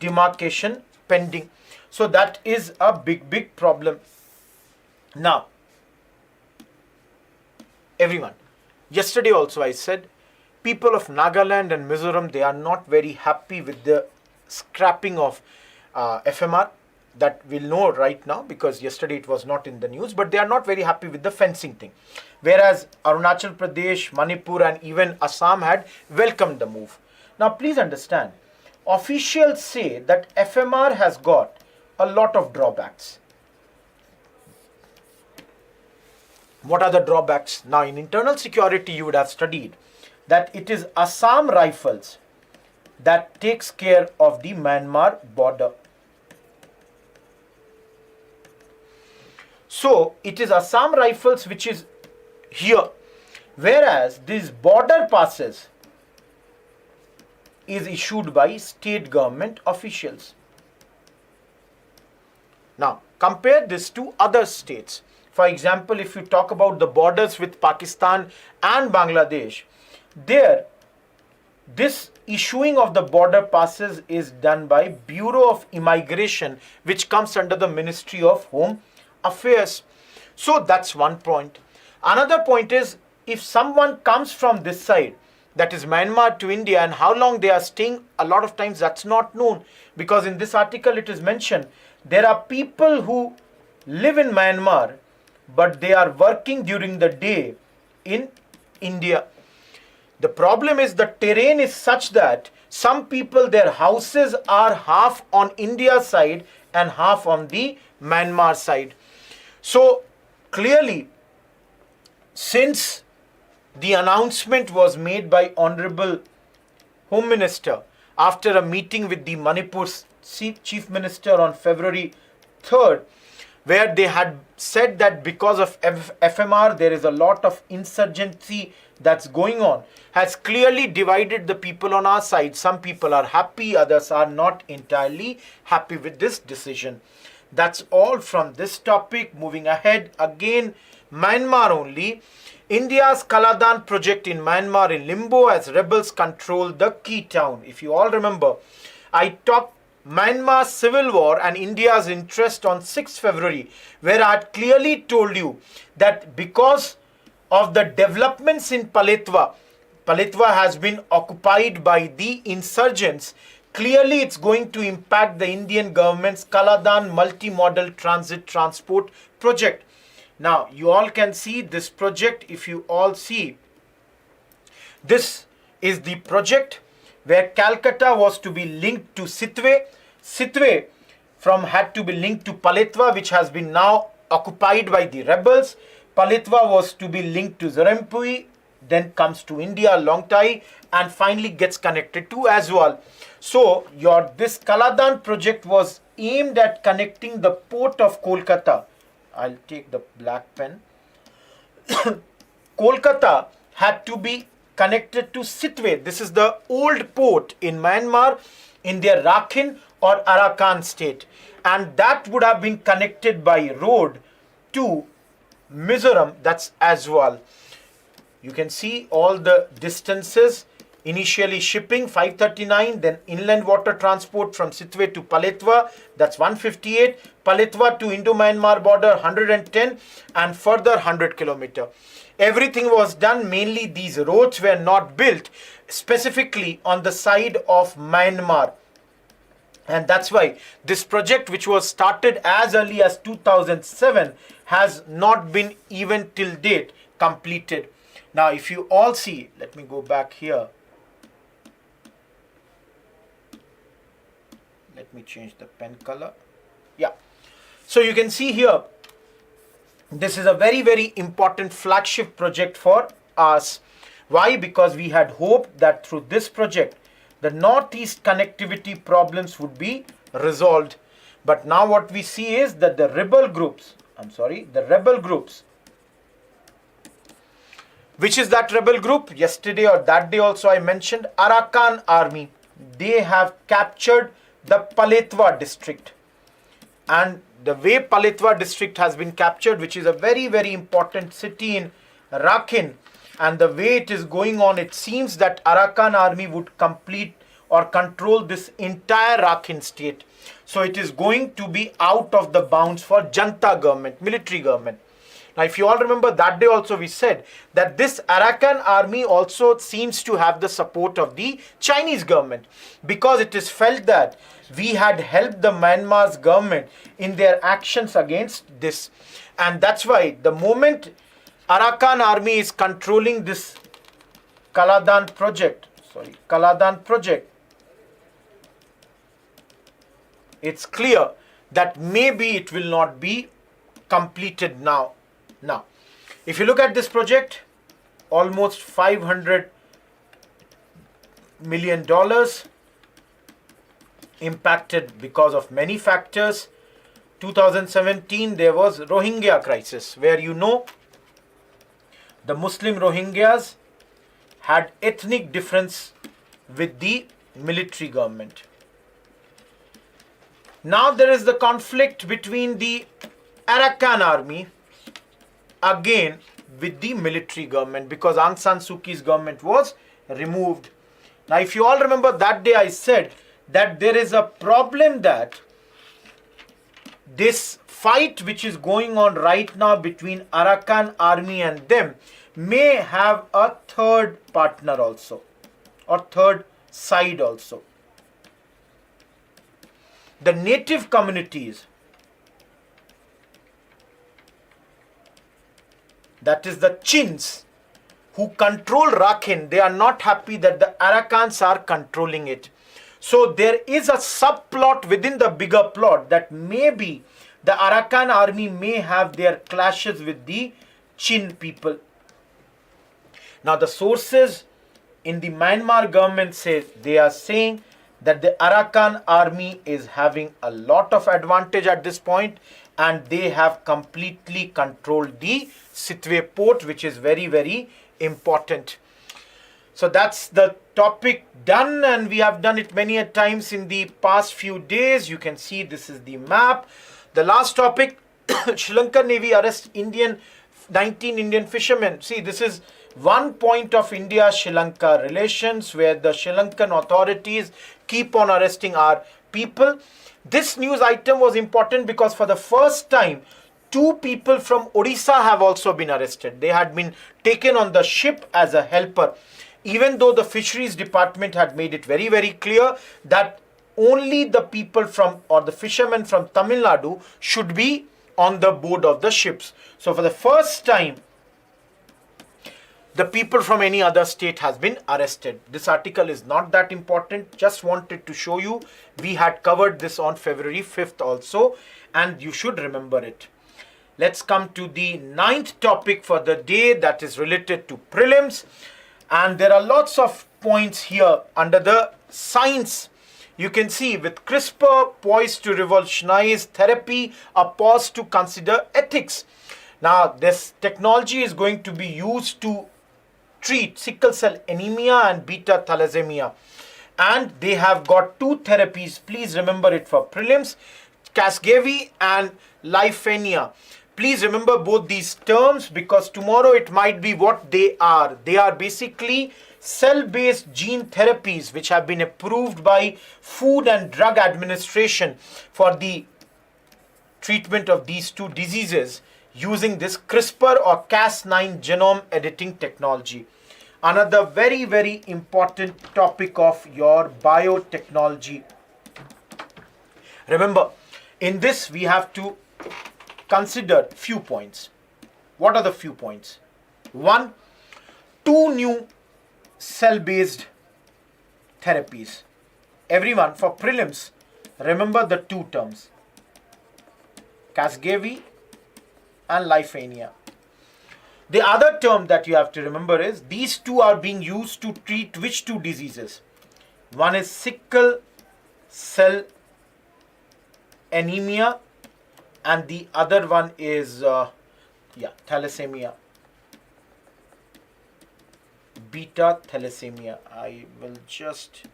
demarcation pending. So that is a big problem. Now, everyone, yesterday also I said, people of Nagaland and Mizoram, they are not very happy with the scrapping of FMR. That we'll know right now because yesterday it was not in the news, but they are not very happy with the fencing thing. Whereas Arunachal Pradesh, Manipur and even Assam had welcomed the move. Now please understand, officials say that FMR has got a lot of drawbacks. What are the drawbacks? Now in internal security you would have studied that it is Assam Rifles that takes care of the Myanmar border. So it is Assam Rifles which is here, whereas these border passes is issued by state government officials. Now compare this to other states. For example, if you talk about the borders with Pakistan and Bangladesh, there this issuing of the border passes is done by Bureau of Immigration, which comes under the Ministry of Home Affairs. So that's one point. Another point is, if someone comes from this side, that is Myanmar to India, and how long they are staying, a lot of times that's not known, because in this article it is mentioned there are people who live in Myanmar but they are working during the day in India. The problem is the terrain is such that some people, their houses are half on India side and half on the Myanmar side. So clearly, since the announcement was made by Honorable Home Minister after a meeting with the Manipur's Chief Minister on February 3rd, where they had said that because of FMR there is a lot of insurgency that's going on, has clearly divided the people on our side. Some people are happy, others are not entirely happy with this decision. That's all from this topic. Moving ahead, again Myanmar only. India's Kaladan project in Myanmar in limbo as rebels control the key town. If you all remember, I talked Myanmar's civil war and India's interest on 6th February, where I had clearly told you that because of the developments in Paletwa has been occupied by the insurgents. Clearly it's going to impact the Indian government's Kaladan multi-modal transit transport project. Now you all can see this project. If you all see, this is the project where Calcutta was to be linked to Sitwe. Sitwe had to be linked to Paletwa, which has been now occupied by the rebels. Paletwa was to be linked to Zarempui, then comes to India, Longtai, and finally gets connected to Aswal. So this Kaladan project was aimed at connecting the port of Kolkata. I'll take the black pen. Kolkata had to be connected to Sittwe. This is the old port in Myanmar in their Rakhine or Arakan state, and that would have been connected by road to Mizoram, that's as well. You can see all the distances. Initially shipping 539, then inland water transport from Sittwe to Paletwa, that's 158, Paletwa to Indo-Myanmar border 110, and further 100 kilometer. Everything was done, mainly these roads were not built specifically on the side of Myanmar. And that's why this project, which was started as early as 2007, has not been even till date completed. Now, if you all see, let me go back here. Let me change the pen color. Yeah. So you can see here, this is a very, very important flagship project for us. Why? Because we had hoped that through this project, the northeast connectivity problems would be resolved. But now what we see is that the rebel groups, which is that rebel group? Yesterday or that day also I mentioned, Arakan army. They have captured the Paletwa district. And the way Paletwa district has been captured, which is a very, very important city in Rakhine, and the way it is going on, it seems that Arakan army would complete or control this entire Rakhine state. So it is going to be out of the bounds for Janta government, military government. Now, if you all remember, that day also we said that this Arakan army also seems to have the support of the Chinese government, because it is felt that we had helped the Myanmar's government in their actions against this. And that's why the moment Arakan army is controlling this Kaladan project, it's clear that maybe it will not be completed now. Now, if you look at this project, almost $500 million impacted because of many factors. 2017, there was Rohingya crisis, where the Muslim Rohingyas had ethnic difference with the military government. Now there is the conflict between the Arakan army again with the military government, because Aung San Suu Kyi's government was removed. Now, if you all remember, that day I said that there is a problem that this fight which is going on right now between Arakan army and them may have a third partner also, or third side also. The native communities, that is the Chins, who control Rakhine, they are not happy that the Arakans are controlling it. So there is a subplot within the bigger plot that maybe the Arakan army may have their clashes with the Chin people. Now the sources in the Myanmar government say, they are saying that the Arakan army is having a lot of advantage at this point, and they have completely controlled the Sittwe port, which is very, very important. So that's the topic done, and we have done it many a times in the past few days. You can see this is the map. The last topic, Sri Lankan Navy arrests 19 Indian fishermen. See, this is one point of India-Sri Lanka relations, where the Sri Lankan authorities keep on arresting our people. This news item was important because for the first time, 2 people from Odisha have also been arrested. They had been taken on the ship as a helper, even though the fisheries department had made it very, very clear that only the people from, or the fishermen from Tamil Nadu should be on the board of the ships. So for the first time, the people from any other state has been arrested. This article is not that important. Just wanted to show you. We had covered this on February 5th also, and you should remember it. Let's come to the 9th topic for the day, that is related to prelims. And there are lots of points here under the science. You can see with CRISPR poised to revolutionize therapy, a pause to consider ethics. Now, this technology is going to be used to treat sickle cell anemia and beta thalassemia. And they have got two therapies. Please remember it for prelims, Casgevy and Lifenia. Please remember both these terms because tomorrow it might be what they are. They are basically cell-based gene therapies which have been approved by Food and Drug Administration for the treatment of these two diseases using this CRISPR or Cas9 genome editing technology. Another very, very important topic of your biotechnology. Remember, in this we have to consider few points. What are the few points? One, two new cell-based therapies. Everyone, for prelims, remember the two terms, Casgevy and Lifenia. The other term that you have to remember is these two are being used to treat which two diseases? One is sickle cell anemia and the other one is thalassemia, beta thalassemia. I will just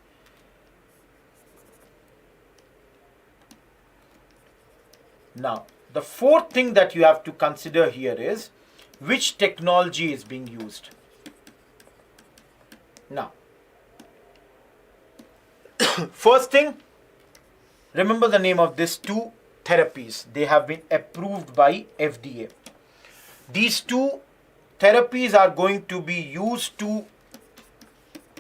now the fourth thing that you have to consider here is which technology is being used. Now, first thing, remember the name of these two therapies. They have been approved by FDA. These two therapies are going to be used to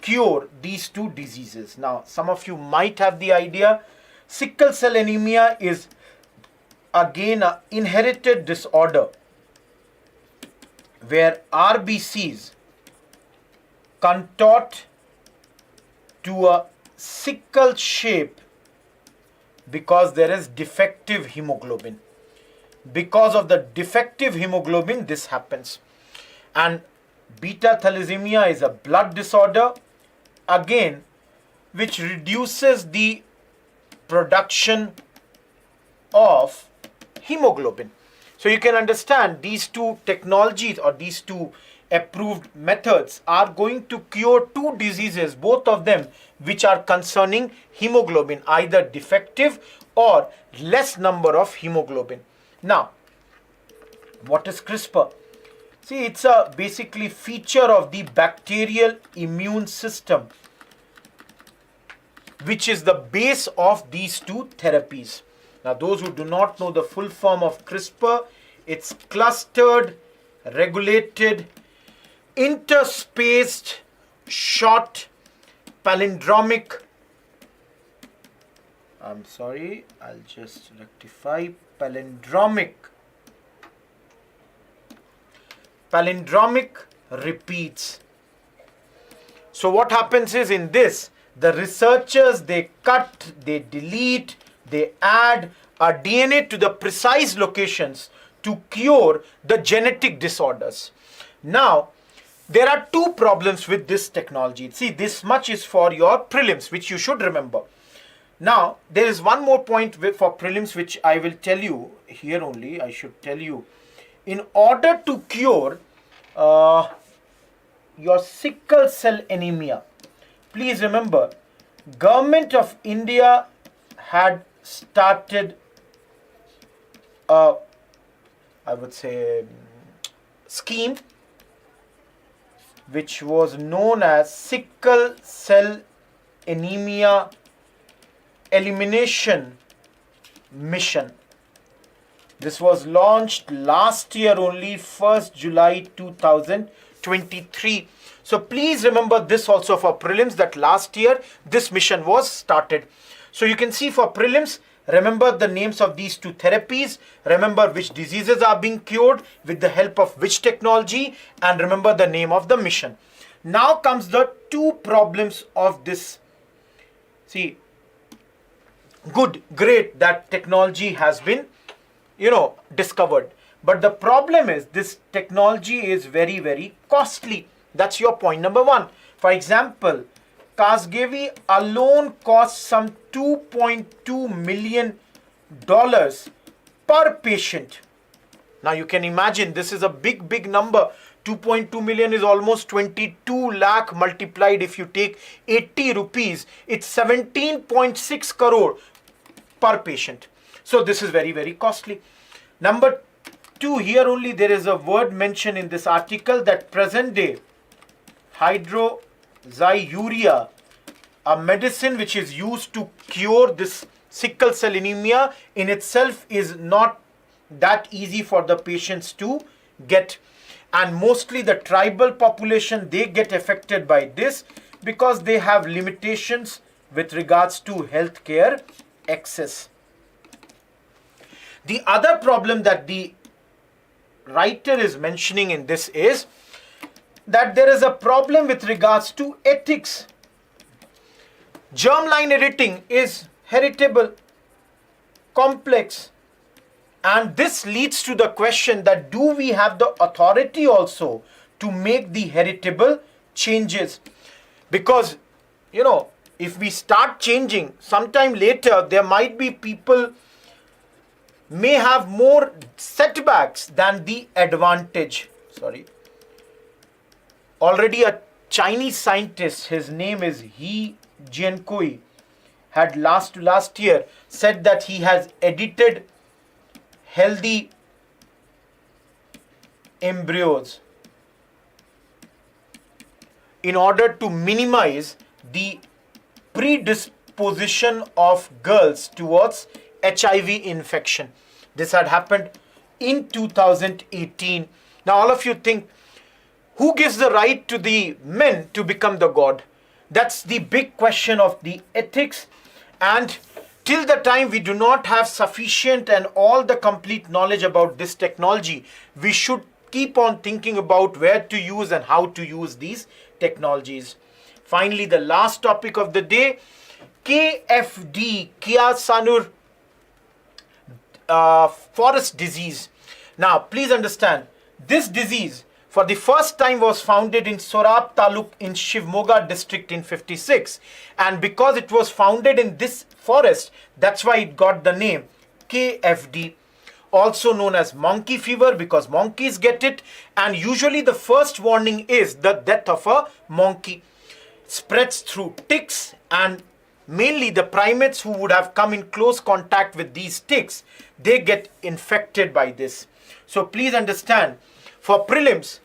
cure these two diseases. Now, some of you might have the idea, sickle cell anemia is again an inherited disorder where RBCs contort to a sickle shape because there is defective hemoglobin. Because of the defective hemoglobin, this happens. And beta thalassemia is a blood disorder, again, which reduces the production of hemoglobin. So you can understand these two technologies or these two approved methods are going to cure two diseases, both of them which are concerning hemoglobin, either defective or less number of hemoglobin. Now, what is CRISPR? See, it's a basically feature of the bacterial immune system, which is the base of these two therapies. Now, those who do not know the full form of CRISPR, it's clustered, regulated, interspaced, short, palindromic. I'm sorry, I'll just rectify. Palindromic. Palindromic repeats. So what happens is in this, the researchers, they cut, they delete, they add a DNA to the precise locations to cure the genetic disorders. Now, there are two problems with this technology. See, this much is for your prelims, which you should remember. Now, there is one more point for prelims, which I will tell you here only. I should tell you. In order to cure your sickle cell anemia, please remember, Government of India had started I would say scheme which was known as sickle cell anemia elimination mission. This was launched last year only, 1st July 2023. So please remember this also for prelims, that last year this mission was started. So you can see for prelims, remember the names of these two therapies, remember which diseases are being cured with the help of which technology, and remember the name of the mission. Now comes the two problems of this. See, good, great that technology has been, discovered. But the problem is this technology is very, very costly. That's your point number one. For example, Casgevy alone costs some $2.2 million per patient. Now you can imagine this is a big, big number 2.2 million is almost 22 lakh multiplied. If you take 80 rupees, it's 17.6 crore per patient. So this is very, very costly. Number two, here only there is a word mentioned in this article that present day hydroxyurea, a medicine which is used to cure this sickle cell anemia, in itself is not that easy for the patients to get. And mostly the tribal population, they get affected by this because they have limitations with regards to healthcare access. The other problem that the writer is mentioning in this is that there is a problem with regards to ethics. Germline editing is heritable, complex, and this leads to the question that do we have the authority also to make the heritable changes? Because, you know, if we start changing, sometime later there might be people may have more setbacks than the advantage. Sorry. Already a Chinese scientist, his name is He Jiankui, had last year said that he has edited healthy embryos in order to minimize the predisposition of girls towards HIV infection. This had happened in 2018. Now all of you think, who gives the right to the men to become the god? That's the big question of the ethics. And till the time we do not have sufficient and all the complete knowledge about this technology, we should keep on thinking about where to use and how to use these technologies. Finally, the last topic of the day, KFD, Kyasanur Forest Disease. Now, please understand, this disease for the first time was founded in Sorab Taluk in Shivmoga district in 56. And because it was founded in this forest, that's why it got the name KFD. Also known as monkey fever because monkeys get it. And usually the first warning is the death of a monkey. Spreads through ticks, and mainly the primates who would have come in close contact with these ticks, they get infected by this. So please understand, for prelims,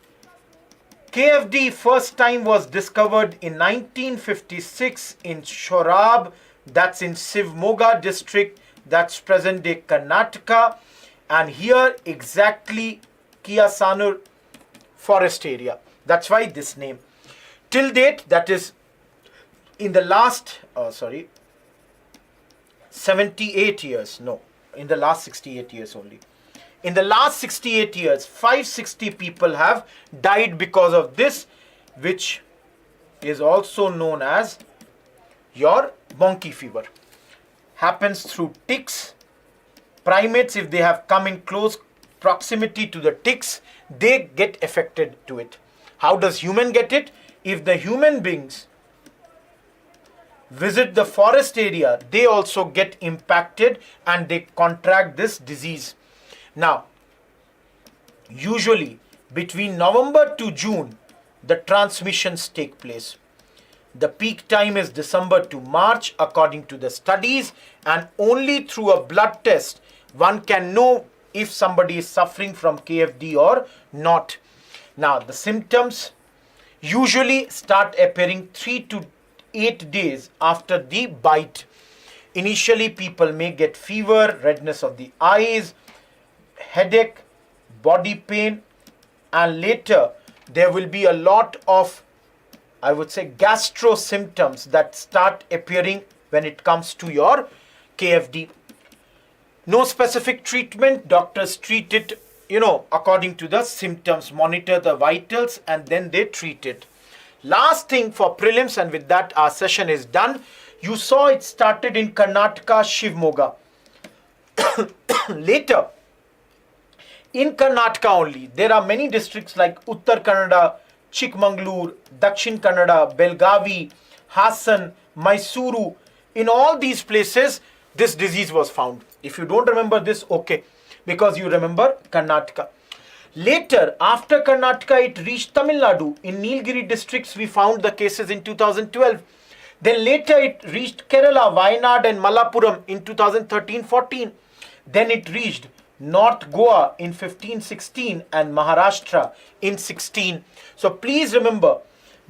KFD first time was discovered in 1956 in Shorab, that's in Shivmoga district, that's present day Karnataka, and here exactly Kyasanur Forest area. That's why this name. Till date, that is in the last, 78 years, no, in the last 68 years only. In the last 68 years, 560 people have died because of this, which is also known as your monkey fever. Happens through ticks. Primates, if they have come in close proximity to the ticks, they get affected to it. How does human get it? If the human beings visit the forest area, they also get impacted and they contract this disease. Now, usually between November to June, the transmissions take place. The peak time is December to March according to the studies, and only through a blood test one can know if somebody is suffering from KFD or not. Now, the symptoms usually start appearing 3 to 8 days after the bite. Initially, people may get fever, redness of the eyes, headache, body pain, and later there will be a lot of, I would say, gastro symptoms that start appearing when it comes to your KFD. No specific treatment. Doctors treat it, according to the symptoms, monitor the vitals, and then they treat it. Last thing for prelims, and with that our session is done. You saw it started in Karnataka, Shivmoga. Later, in Karnataka only, there are many districts like Uttar Kannada, Chikmagalur, Dakshin Kannada, Belgavi, Hassan, Mysuru. In all these places, this disease was found. If you don't remember this, okay, because you remember Karnataka. Later, after Karnataka, it reached Tamil Nadu. In Nilgiri districts, we found the cases in 2012. Then later, it reached Kerala, Wayanad and Malappuram in 2013-14. Then it reached North Goa in 15-16 and Maharashtra in 16. So please remember,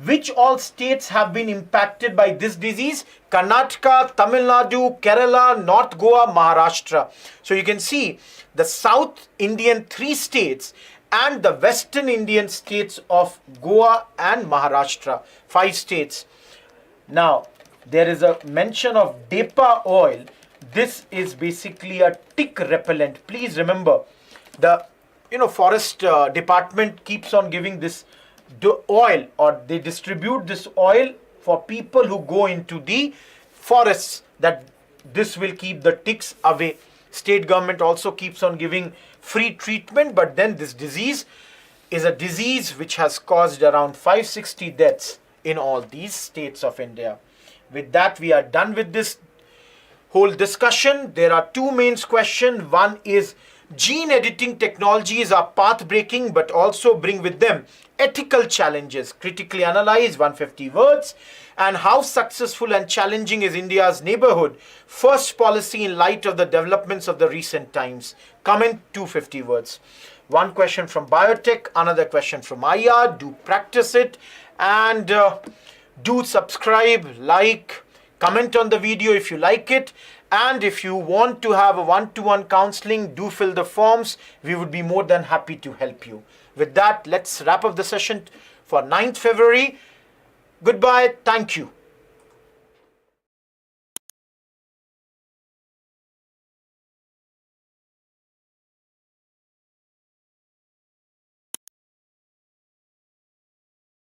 which all states have been impacted by this disease? Karnataka, Tamil Nadu, Kerala, North Goa, Maharashtra. So you can see the South Indian 3 states and the Western Indian states of Goa and Maharashtra, 5 states. Now, there is a mention of Depa oil. This is basically a tick repellent. Please remember, the forest department keeps on giving this oil, or they distribute this oil for people who go into the forests, that this will keep the ticks away. State government also keeps on giving free treatment, but then this disease is a disease which has caused around 560 deaths in all these states of India. With that, we are done with this whole discussion. There are 2 main questions. One is, gene editing technologies are path breaking but also bring with them ethical challenges. Critically analyze, 150 words. And how successful and challenging is India's neighborhood first policy in light of the developments of the recent times? Comment, 250 words. One question from biotech, another question from IR. Do practice it, and do subscribe, like, comment on the video if you like it. And if you want to have a one-to-one counseling, do fill the forms. We would be more than happy to help you. With that, let's wrap up the session for 9th February. Goodbye. Thank you.